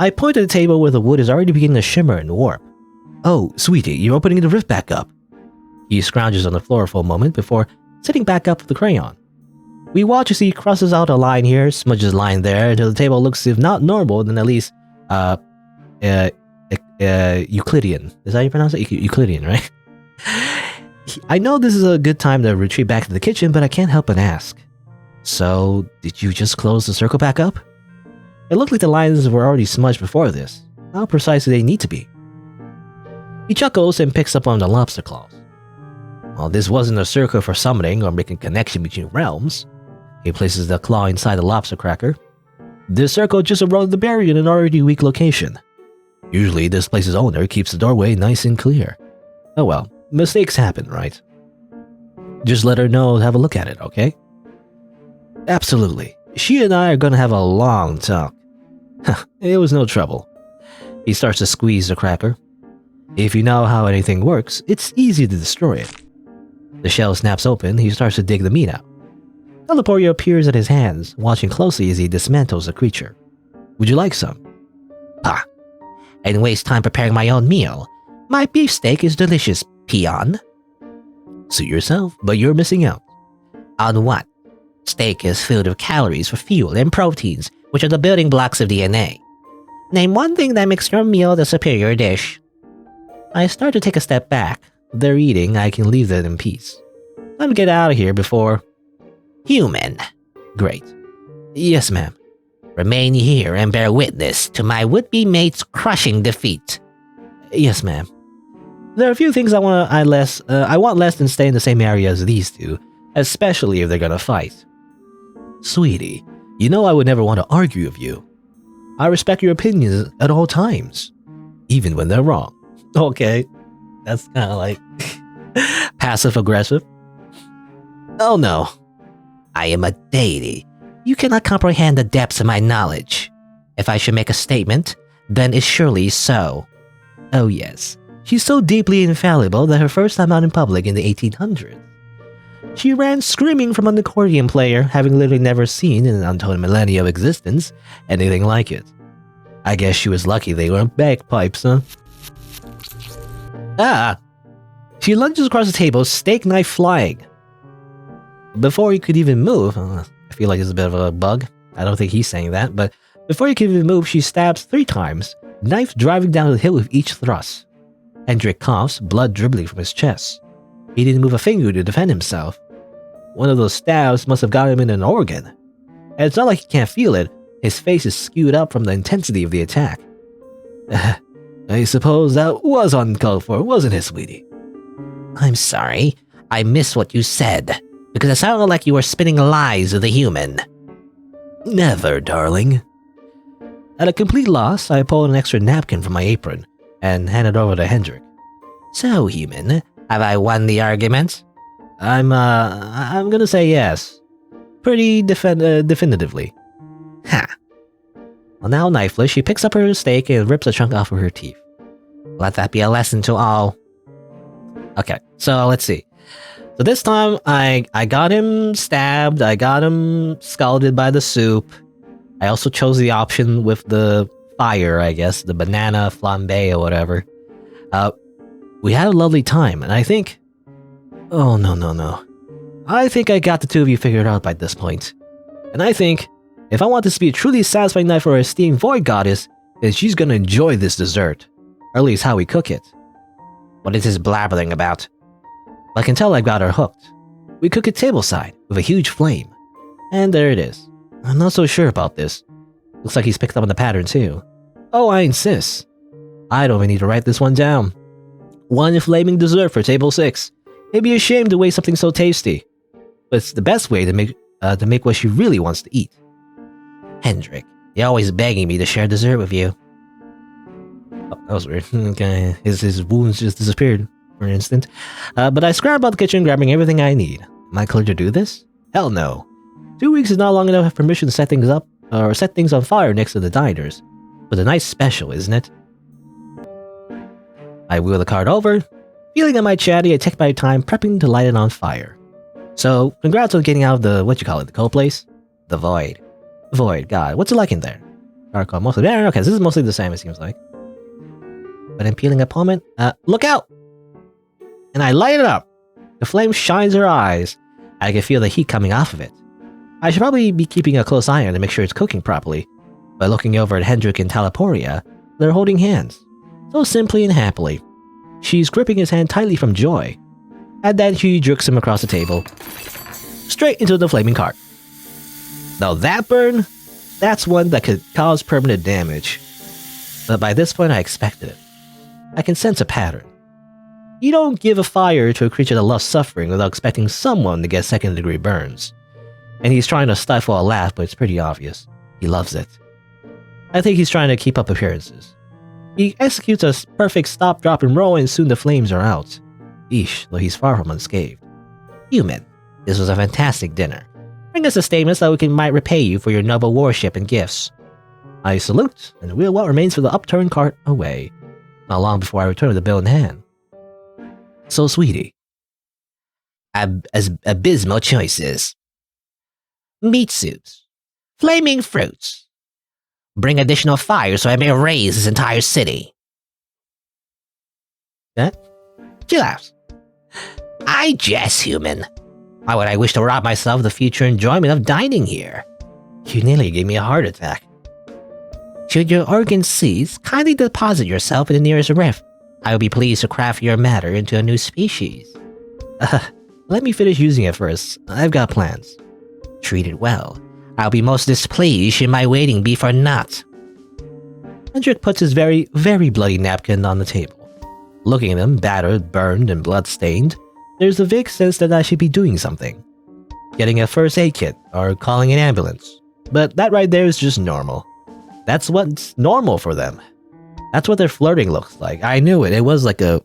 I point to the table where the wood is already beginning to shimmer and warp. Oh, sweetie, you're opening the rift back up. He scrounges on the floor for a moment before sitting back up with the crayon. We watch as he crosses out a line here, smudges a line there, until the table looks, if not normal, then at least, Euclidean. Is that how you pronounce it? Euclidean, right? I know this is a good time to retreat back to the kitchen, but I can't help but ask. So, did you just close the circle back up? It looked like the lines were already smudged before this. How precise do they need to be? He chuckles and picks up on the lobster claws. Well, this wasn't a circle for summoning or making connection between realms. He places the claw inside the lobster cracker. This circle just eroded the barrier in an already weak location. Usually, this place's owner keeps the doorway nice and clear. Oh well, mistakes happen, right? Just let her know to have a look at it, okay? Absolutely. She and I are gonna have a long talk. It was no trouble. He starts to squeeze the cracker. If you know how anything works, it's easy to destroy it. The shell snaps open, he starts to dig the meat out. Teleporia appears at his hands, watching closely as he dismantles the creature. Would you like some? Ah, and waste time preparing my own meal. My beefsteak is delicious, peon. Suit yourself, but you're missing out. On what? Steak is filled with calories for fuel and proteins, which are the building blocks of DNA. Name one thing that makes your meal the superior dish. I start to take a step back. They're eating, I can leave them in peace. Let me get out of here before... Human. Great. Yes, ma'am. Remain here and bear witness to my would-be mate's crushing defeat. Yes, ma'am. There are a few things I want less than stay in the same area as these two, especially if they're gonna fight. Sweetie, you know I would never want to argue with you. I respect your opinions at all times, even when they're wrong. Okay, that's kind of like passive-aggressive. Oh no. I am a deity. You cannot comprehend the depths of my knowledge. If I should make a statement, then it's surely so. Oh yes, she's so deeply infallible that her first time out in public in the 1800s. She ran screaming from an accordion player, having literally never seen in an untold millennia of existence anything like it. I guess she was lucky they weren't bagpipes, huh? Ah! She lunges across the table, steak knife flying. Before he could even move, I feel like it's a bit of a bug. I don't think he's saying that, but before he could even move, she stabs 3 times, knife driving down the hill with each thrust. Hendrik coughs, blood dribbling from his chest. He didn't move a finger to defend himself. One of those stabs must have got him in an organ. And it's not like he can't feel it, his face is skewed up from the intensity of the attack. I suppose that was uncalled for, wasn't it, sweetie? I'm sorry, I missed what you said, because it sounded like you were spinning lies with a human. Never, darling. At a complete loss, I pulled an extra napkin from my apron and handed it over to Hendrik. So, human, have I won the argument? I'm gonna say yes. Pretty definitively. Ha! Well, now knifeless, she picks up her steak and rips a chunk off of her teeth. Let that be a lesson to all. Okay, so let's see. So this time, I got him stabbed, I got him scalded by the soup. I also chose the option with the fire, I guess, the banana flambe or whatever. We had a lovely time, and I think... Oh, no. I think I got the two of you figured out by this point. And I think, if I want this to be a truly satisfying night for our esteemed Void Goddess, then she's gonna enjoy this dessert. Or at least how we cook it. What is this blabbering about? I can tell I got her hooked. We cook it tableside, with a huge flame. And there it is. I'm not so sure about this. Looks like he's picked up on the pattern too. Oh, I insist. I don't even need to write this one down. One flaming dessert for table 6. It'd be a shame to waste something so tasty. But it's the best way to make what she really wants to eat. Hendrik, you're always begging me to share dessert with you. Oh, that was weird. Okay, his wounds just disappeared for an instant. But I scrambled out the kitchen, grabbing everything I need. Am I clear to do this? Hell no. 2 weeks is not long enough to have permission to set things up, or set things on fire next to the diners. But a nice special, isn't it? I wheel the cart over. Feeling on my chatty, I take my time prepping to light it on fire. So, congrats on getting out of the cold place? The Void. Void, God, what's it like in there? Charcoal, mostly there. Okay, this is mostly the same, it seems like. But in peeling upon it, look out! And I light it up. The flame shines her eyes. I can feel the heat coming off of it. I should probably be keeping a close eye on it to make sure it's cooking properly. By looking over at Hendrik and Talaporia, they're holding hands. So simply and happily. She's gripping his hand tightly from joy. And then she jerks him across the table. Straight into the flaming cart. Now that burn, that's one that could cause permanent damage. But by this point I expected it. I can sense a pattern. You don't give a fire to a creature that loves suffering without expecting someone to get second-degree burns. And he's trying to stifle a laugh, but it's pretty obvious. He loves it. I think he's trying to keep up appearances. He executes a perfect stop, drop, and roll, and soon the flames are out. Eesh, though he's far from unscathed. Human, this was a fantastic dinner. Bring us a statement so we might repay you for your noble worship and gifts. I salute, and wheel what remains for the upturned cart away. Not long before I return with the bill in hand. So, sweetie. Abysmal choices. Meat soups. Flaming fruits. Bring additional fire so I may raise this entire city. Huh? She laughs. I jest, human. Why would I wish to rob myself of the future enjoyment of dining here? You nearly gave me a heart attack. Should your organs cease, kindly deposit yourself in the nearest rift. I will be pleased to craft your matter into a new species. Let me finish using it first. I've got plans. Treat it well. I'll be most displeased should my waiting be for naught. Hendrik puts his very, very bloody napkin on the table. Looking at him, battered, burned, and blood-stained, there's a vague sense that I should be doing something. Getting a first aid kit, or calling an ambulance. But that right there is just normal. That's what's normal for them. That's what their flirting looks like. I knew it. It was like a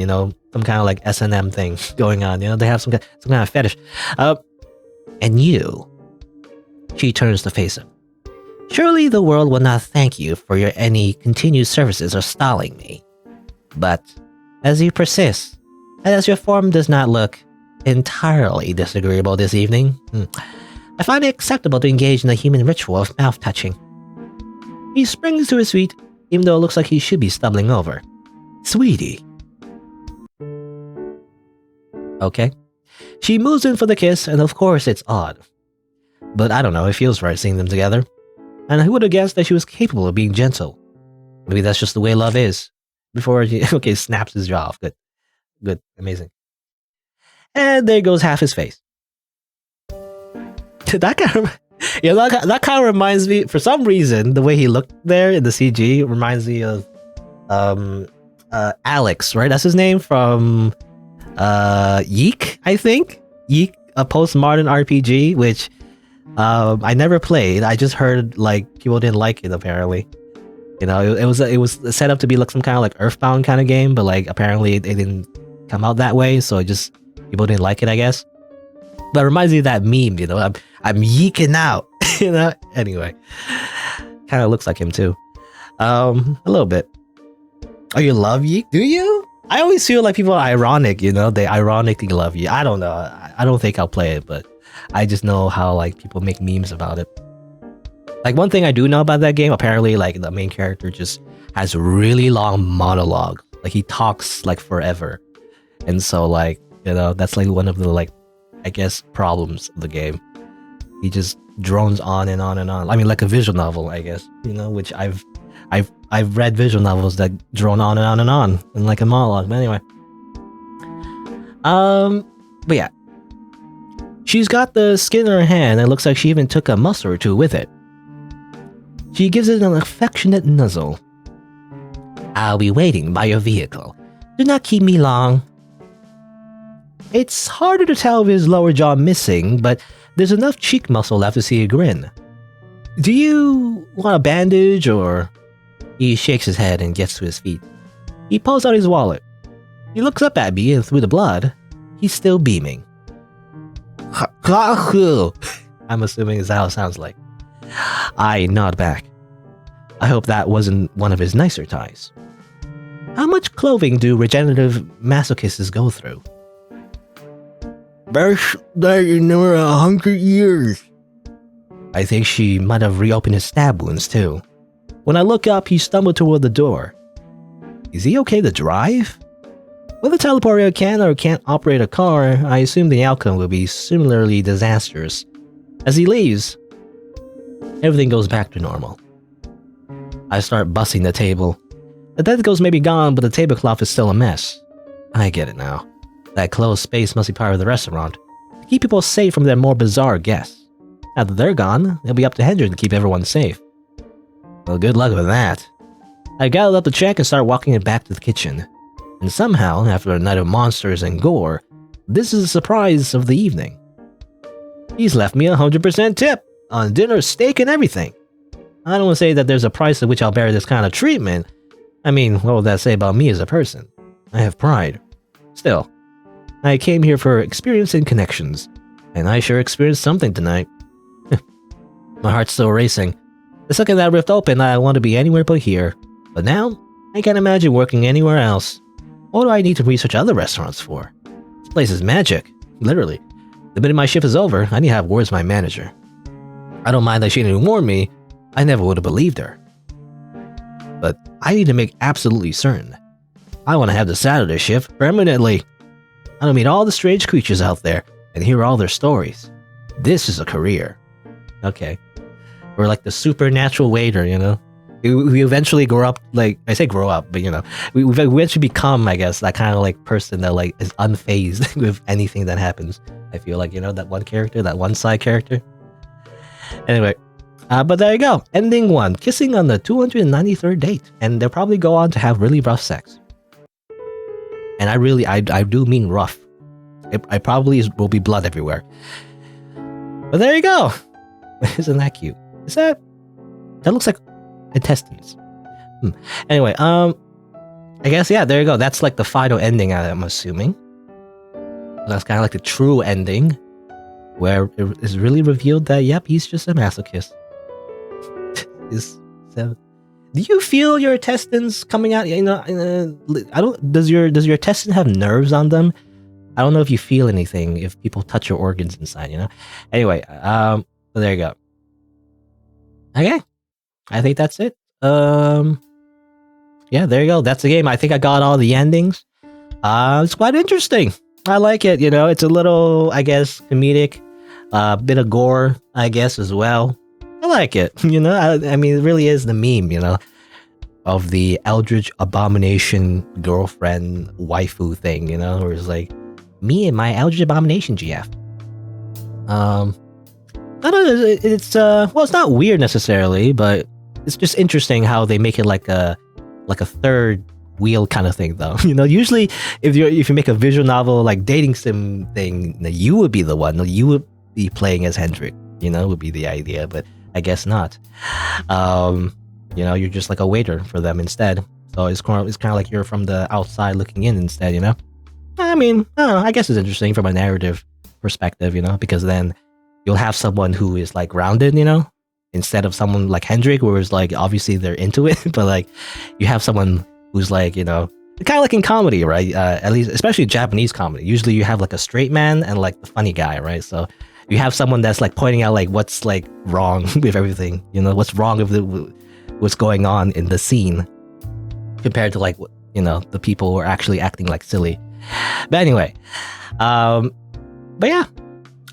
some kind of like S&M thing going on. They have some kind of fetish. And you, she turns to face him. Surely the world will not thank you for your any continued services or stalling me. But as you persist, and as your form does not look entirely disagreeable this evening, I find it acceptable to engage in the human ritual of mouth-touching. He springs to his feet, even though it looks like he should be stumbling over. Sweetie. Okay. She moves in for the kiss, and of course it's odd. But I don't know, it feels right seeing them together. And who would have guessed that she was capable of being gentle? Maybe that's just the way love is. Before he, snaps his jaw off. Good, amazing. And there goes half his face. That kind of reminds me, for some reason, the way he looked there in the CG reminds me of Alex, right? That's his name from Yeek, I think. Yeek, a postmodern RPG, which I never played. I just heard like people didn't like it apparently. It was set up to be like some kind of like Earthbound kind of game, but like apparently it didn't come out that way, so people didn't like it, I guess. But it reminds me of that meme, I'm yeeking out, Anyway, kind of looks like him too, a little bit. Oh, you love Yeek? Do you? I always feel like people are ironic, they ironically love you. I don't know. I don't think I'll play it, but I just know how like people make memes about it. Like one thing I do know about that game, apparently like the main character just has really long monologue. Like he talks like forever. And so like, that's like one of the like, I guess, problems of the game. He just drones on and on and on. I mean, like a visual novel, I guess, which I've read visual novels that drone on and on and on in like a monologue. But anyway. But yeah. She's got the skin in her hand and it looks like she even took a muscle or two with it. She gives it an affectionate nuzzle. I'll be waiting by your vehicle. Do not keep me long. It's harder to tell with his lower jaw missing, but there's enough cheek muscle left to see a grin. Do you want a bandage or... He shakes his head and gets to his feet. He pulls out his wallet. He looks up at me and through the blood, he's still beaming. I'm assuming is how it sounds like. I nod back. I hope that wasn't one of his nicer ties. How much clothing do regenerative masochists go through? Best day in over 100 years. I think she might have reopened his stab wounds too. When I look up, he stumbled toward the door. Is he okay to drive? Whether Teleporter can or can't operate a car, I assume the outcome will be similarly disastrous. As he leaves, everything goes back to normal. I start bussing the table. The tentacles may be gone, but the tablecloth is still a mess. I get it now. That closed space must be part of the restaurant, to keep people safe from their more bizarre guests. Now that they're gone, it'll be up to Hendrik to keep everyone safe. Well, good luck with that. I gathered up the check and start walking it back to the kitchen. And somehow, after a night of monsters and gore, this is the surprise of the evening. He's left me 100% tip on dinner, steak, and everything. I don't want to say that there's a price at which I'll bear this kind of treatment. I mean, what would that say about me as a person? I have pride. Still, I came here for experience and connections, and I sure experienced something tonight. My heart's still racing. The second that rift opened, I want to be anywhere but here. But now, I can't imagine working anywhere else. What do I need to research other restaurants for? This place is magic, literally. The minute my shift is over, I need to have words with my manager. I don't mind that she didn't warn me. I never would have believed her. But I need to make absolutely certain. I want to have the Saturday shift permanently. I want to meet all the strange creatures out there and hear all their stories. This is a career. Okay. We're like the supernatural waiter, We eventually grow up, like, I say grow up, but we eventually become, I guess, that kind of like person that like is unfazed with anything that happens. I feel like, that one character, that one side character. Anyway, but there you go. Ending 1, kissing on the 293rd date. And they'll probably go on to have really rough sex. And I do mean rough. I probably will be blood everywhere. But there you go. Isn't that cute? That looks like intestines. Anyway, I guess, yeah, there you go. That's like the final ending, I'm assuming. That's kind of like the true ending, where it is really revealed that, yep, he's just a masochist. Do you feel your intestines coming out? You know, I don't. Does your intestine have nerves on them? I don't know if you feel anything if people touch your organs inside. You know. Anyway, so there you go. Okay, I think that's it. Yeah, there you go. That's the game. I think I got all the endings. It's quite interesting. I like it. You know, it's a little, I guess, comedic, bit of gore, I guess, as well. I like it. You know, I mean, it really is the meme, you know, of the Eldritch Abomination girlfriend waifu thing, you know, where it's like, me and my Eldritch Abomination GF. I don't know, it's well, it's not weird necessarily, but it's just interesting how they make it like a third wheel kind of thing, though. You know, usually if you make a visual novel like dating sim thing, you would be the one, you would be playing as Hendrik, you know, would be the idea, but I guess not. You know, you're just like a waiter for them instead. So it's kind of like you're from the outside looking in instead, you know? I mean, I don't know, I guess it's interesting from a narrative perspective, you know, because then you'll have someone who is like grounded, you know, instead of someone like Hendrik, where it's like obviously they're into it, but like you have someone who's like, you know, kind of like in comedy, right? At least, especially Japanese comedy. Usually you have like a straight man and like the funny guy, right? So you have someone that's like pointing out like what's like wrong with everything, you know, what's wrong with what's going on in the scene compared to like, you know, the people who are actually acting like silly. But anyway, but yeah,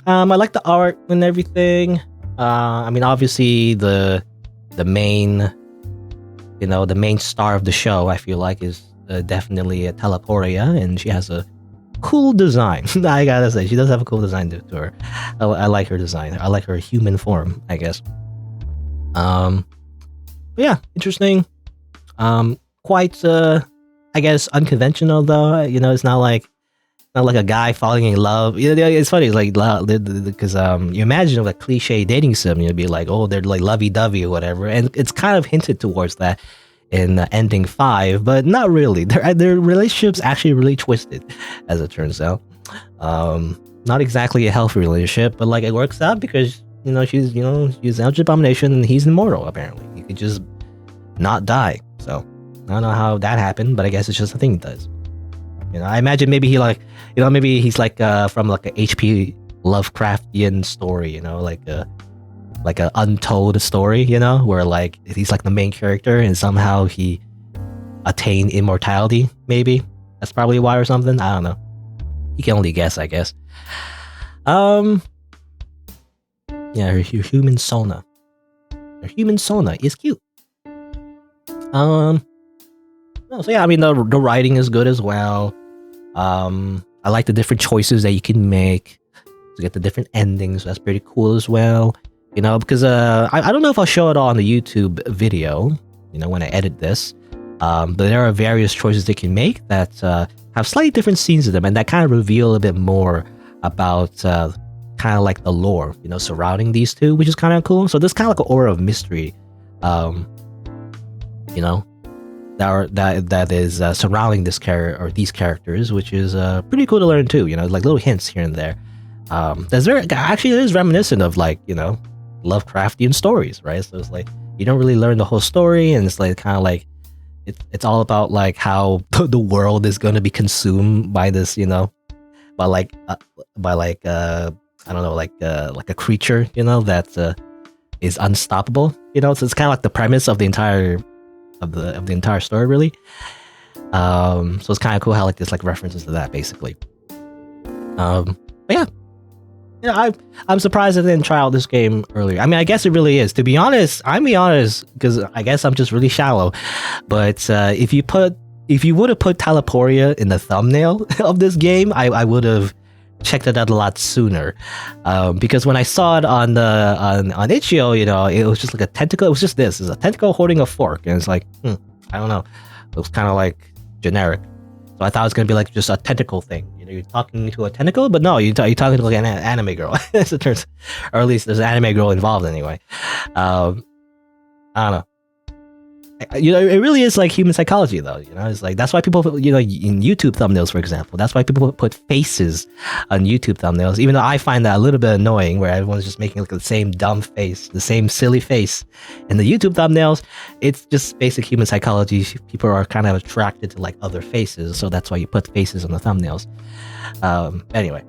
I like the art and everything. I mean, obviously the main, you know, the main star of the show, I feel like, is definitely a Teleporia, and she has a cool design. I gotta say, she does have a cool design to her. I like her design. I like her human form, I guess. But yeah, interesting. Quite, I guess, unconventional though. You know, it's not like a guy falling in love. You know, it's funny. It's like because you imagine like cliche dating sim, you'd be like, oh, they're like lovey-dovey or whatever, and it's kind of hinted towards that in ending 5, but not really. Their relationship's actually really twisted, as it turns out. Not exactly a healthy relationship, but like it works out because she's Eldritch Abomination and he's immortal. Apparently, he could just not die. So I don't know how that happened, but I guess it's just a thing he does. I imagine maybe he maybe he's like from like a HP Lovecraftian story, like a untold story, where like he's like the main character and somehow he attained immortality. Maybe that's probably why or something. I don't know. You can only guess, I guess. Yeah, her human Sona. Her human Sona is cute. So yeah, I mean the writing is good as well. I like the different choices that you can make to get the different endings. So that's pretty cool as well. Because I don't know if I'll show it all on the YouTube video, when I edit this. But there are various choices they can make that have slightly different scenes in them, and that kind of reveal a bit more about kind of like the lore, surrounding these two, which is kind of cool. So there's kind of like an aura of mystery, that is surrounding this character or these characters, which is pretty cool to learn too. Like little hints here and there. There's actually it is reminiscent of like Lovecraftian stories, right? So it's like you don't really learn the whole story, and it's like kind of like it's all about like how the world is going to be consumed by this, by I don't know, like a creature, that is unstoppable. So it's kind of like the premise of the entire story, really. So it's kind of cool how like this like references to that basically. But yeah. I'm surprised I didn't try out this game earlier. I mean, I guess it really is. To be honest, because I guess I'm just really shallow. But if you would have put Teleporia in the thumbnail of this game, I would have checked it out a lot sooner. Because when I saw it on itch.io, it was just like a tentacle. It was just this. It's a tentacle holding a fork, and it's like, I don't know. It was kind of like generic. So I thought it was gonna be like just a tentacle thing. You're talking to a tentacle, but no, you're talking to like an anime girl. As it turns, or at least there's an anime girl involved anyway. I don't know. it really is like human psychology, though. It's like that's why people, in YouTube thumbnails, for example, that's why people put faces on YouTube thumbnails. Even though I find that a little bit annoying, where everyone's just making like the same dumb face, the same silly face in the YouTube thumbnails. It's just basic human psychology. People are kind of attracted to like other faces, so that's why you put faces on the thumbnails. Anyway.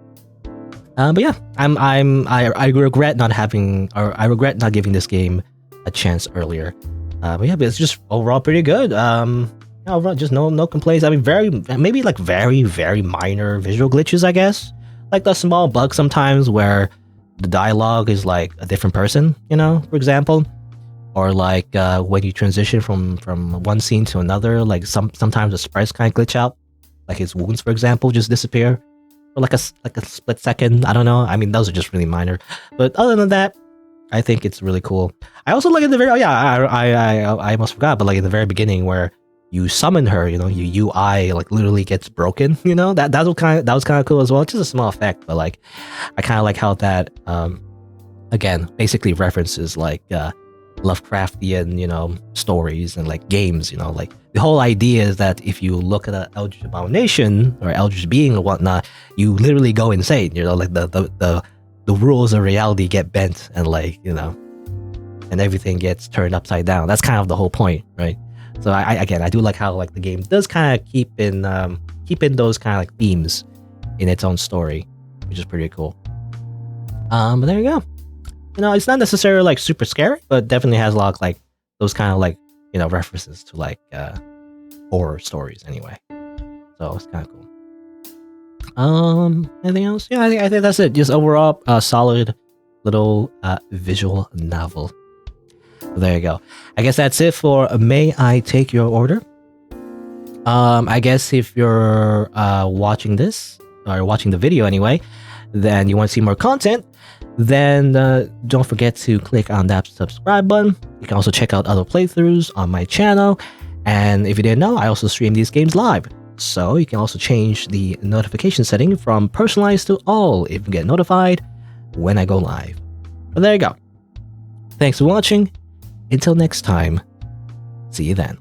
But yeah, I regret not giving this game a chance earlier. But yeah, but it's just overall pretty good. Overall, just no complaints. I mean, maybe like very, very minor visual glitches, I guess. Like the small bug sometimes where the dialogue is like a different person, for example. Or like when you transition from one scene to another, like sometimes the sprites kind of glitch out. Like his wounds, for example, just disappear. Or like a split second. I don't know. I mean, those are just really minor. But other than that, I think it's really cool. I also like in the very I almost forgot, but like in the very beginning where you summon her, your UI like literally gets broken. That was kind of cool as well. It's just a small effect, but like I kind of like how that again basically references like Lovecraftian stories and like games. Like the whole idea is that if you look at an Eldritch Abomination or Eldritch being or whatnot, you literally go insane. Like the rules of reality get bent and like and everything gets turned upside down. That's kind of the whole point, right? So I do like how like the game does kind of keep in those kind of like themes in its own story, which is pretty cool. But there you go. It's not necessarily like super scary, but definitely has a lot of like those kind of like references to like horror stories anyway. So it's kind of cool. Anything else? Yeah, I think that's it. Just overall, solid little visual novel. So there you go. I guess that's it for May I Take Your Order? I guess if you're watching this or watching the video anyway, then you want to see more content, then don't forget to click on that subscribe button. You can also check out other playthroughs on my channel. And if you didn't know, I also stream these games live. So you can also change the notification setting from personalized to all if you get notified when I go live. But there you go. Thanks for watching. Until next time, see you then.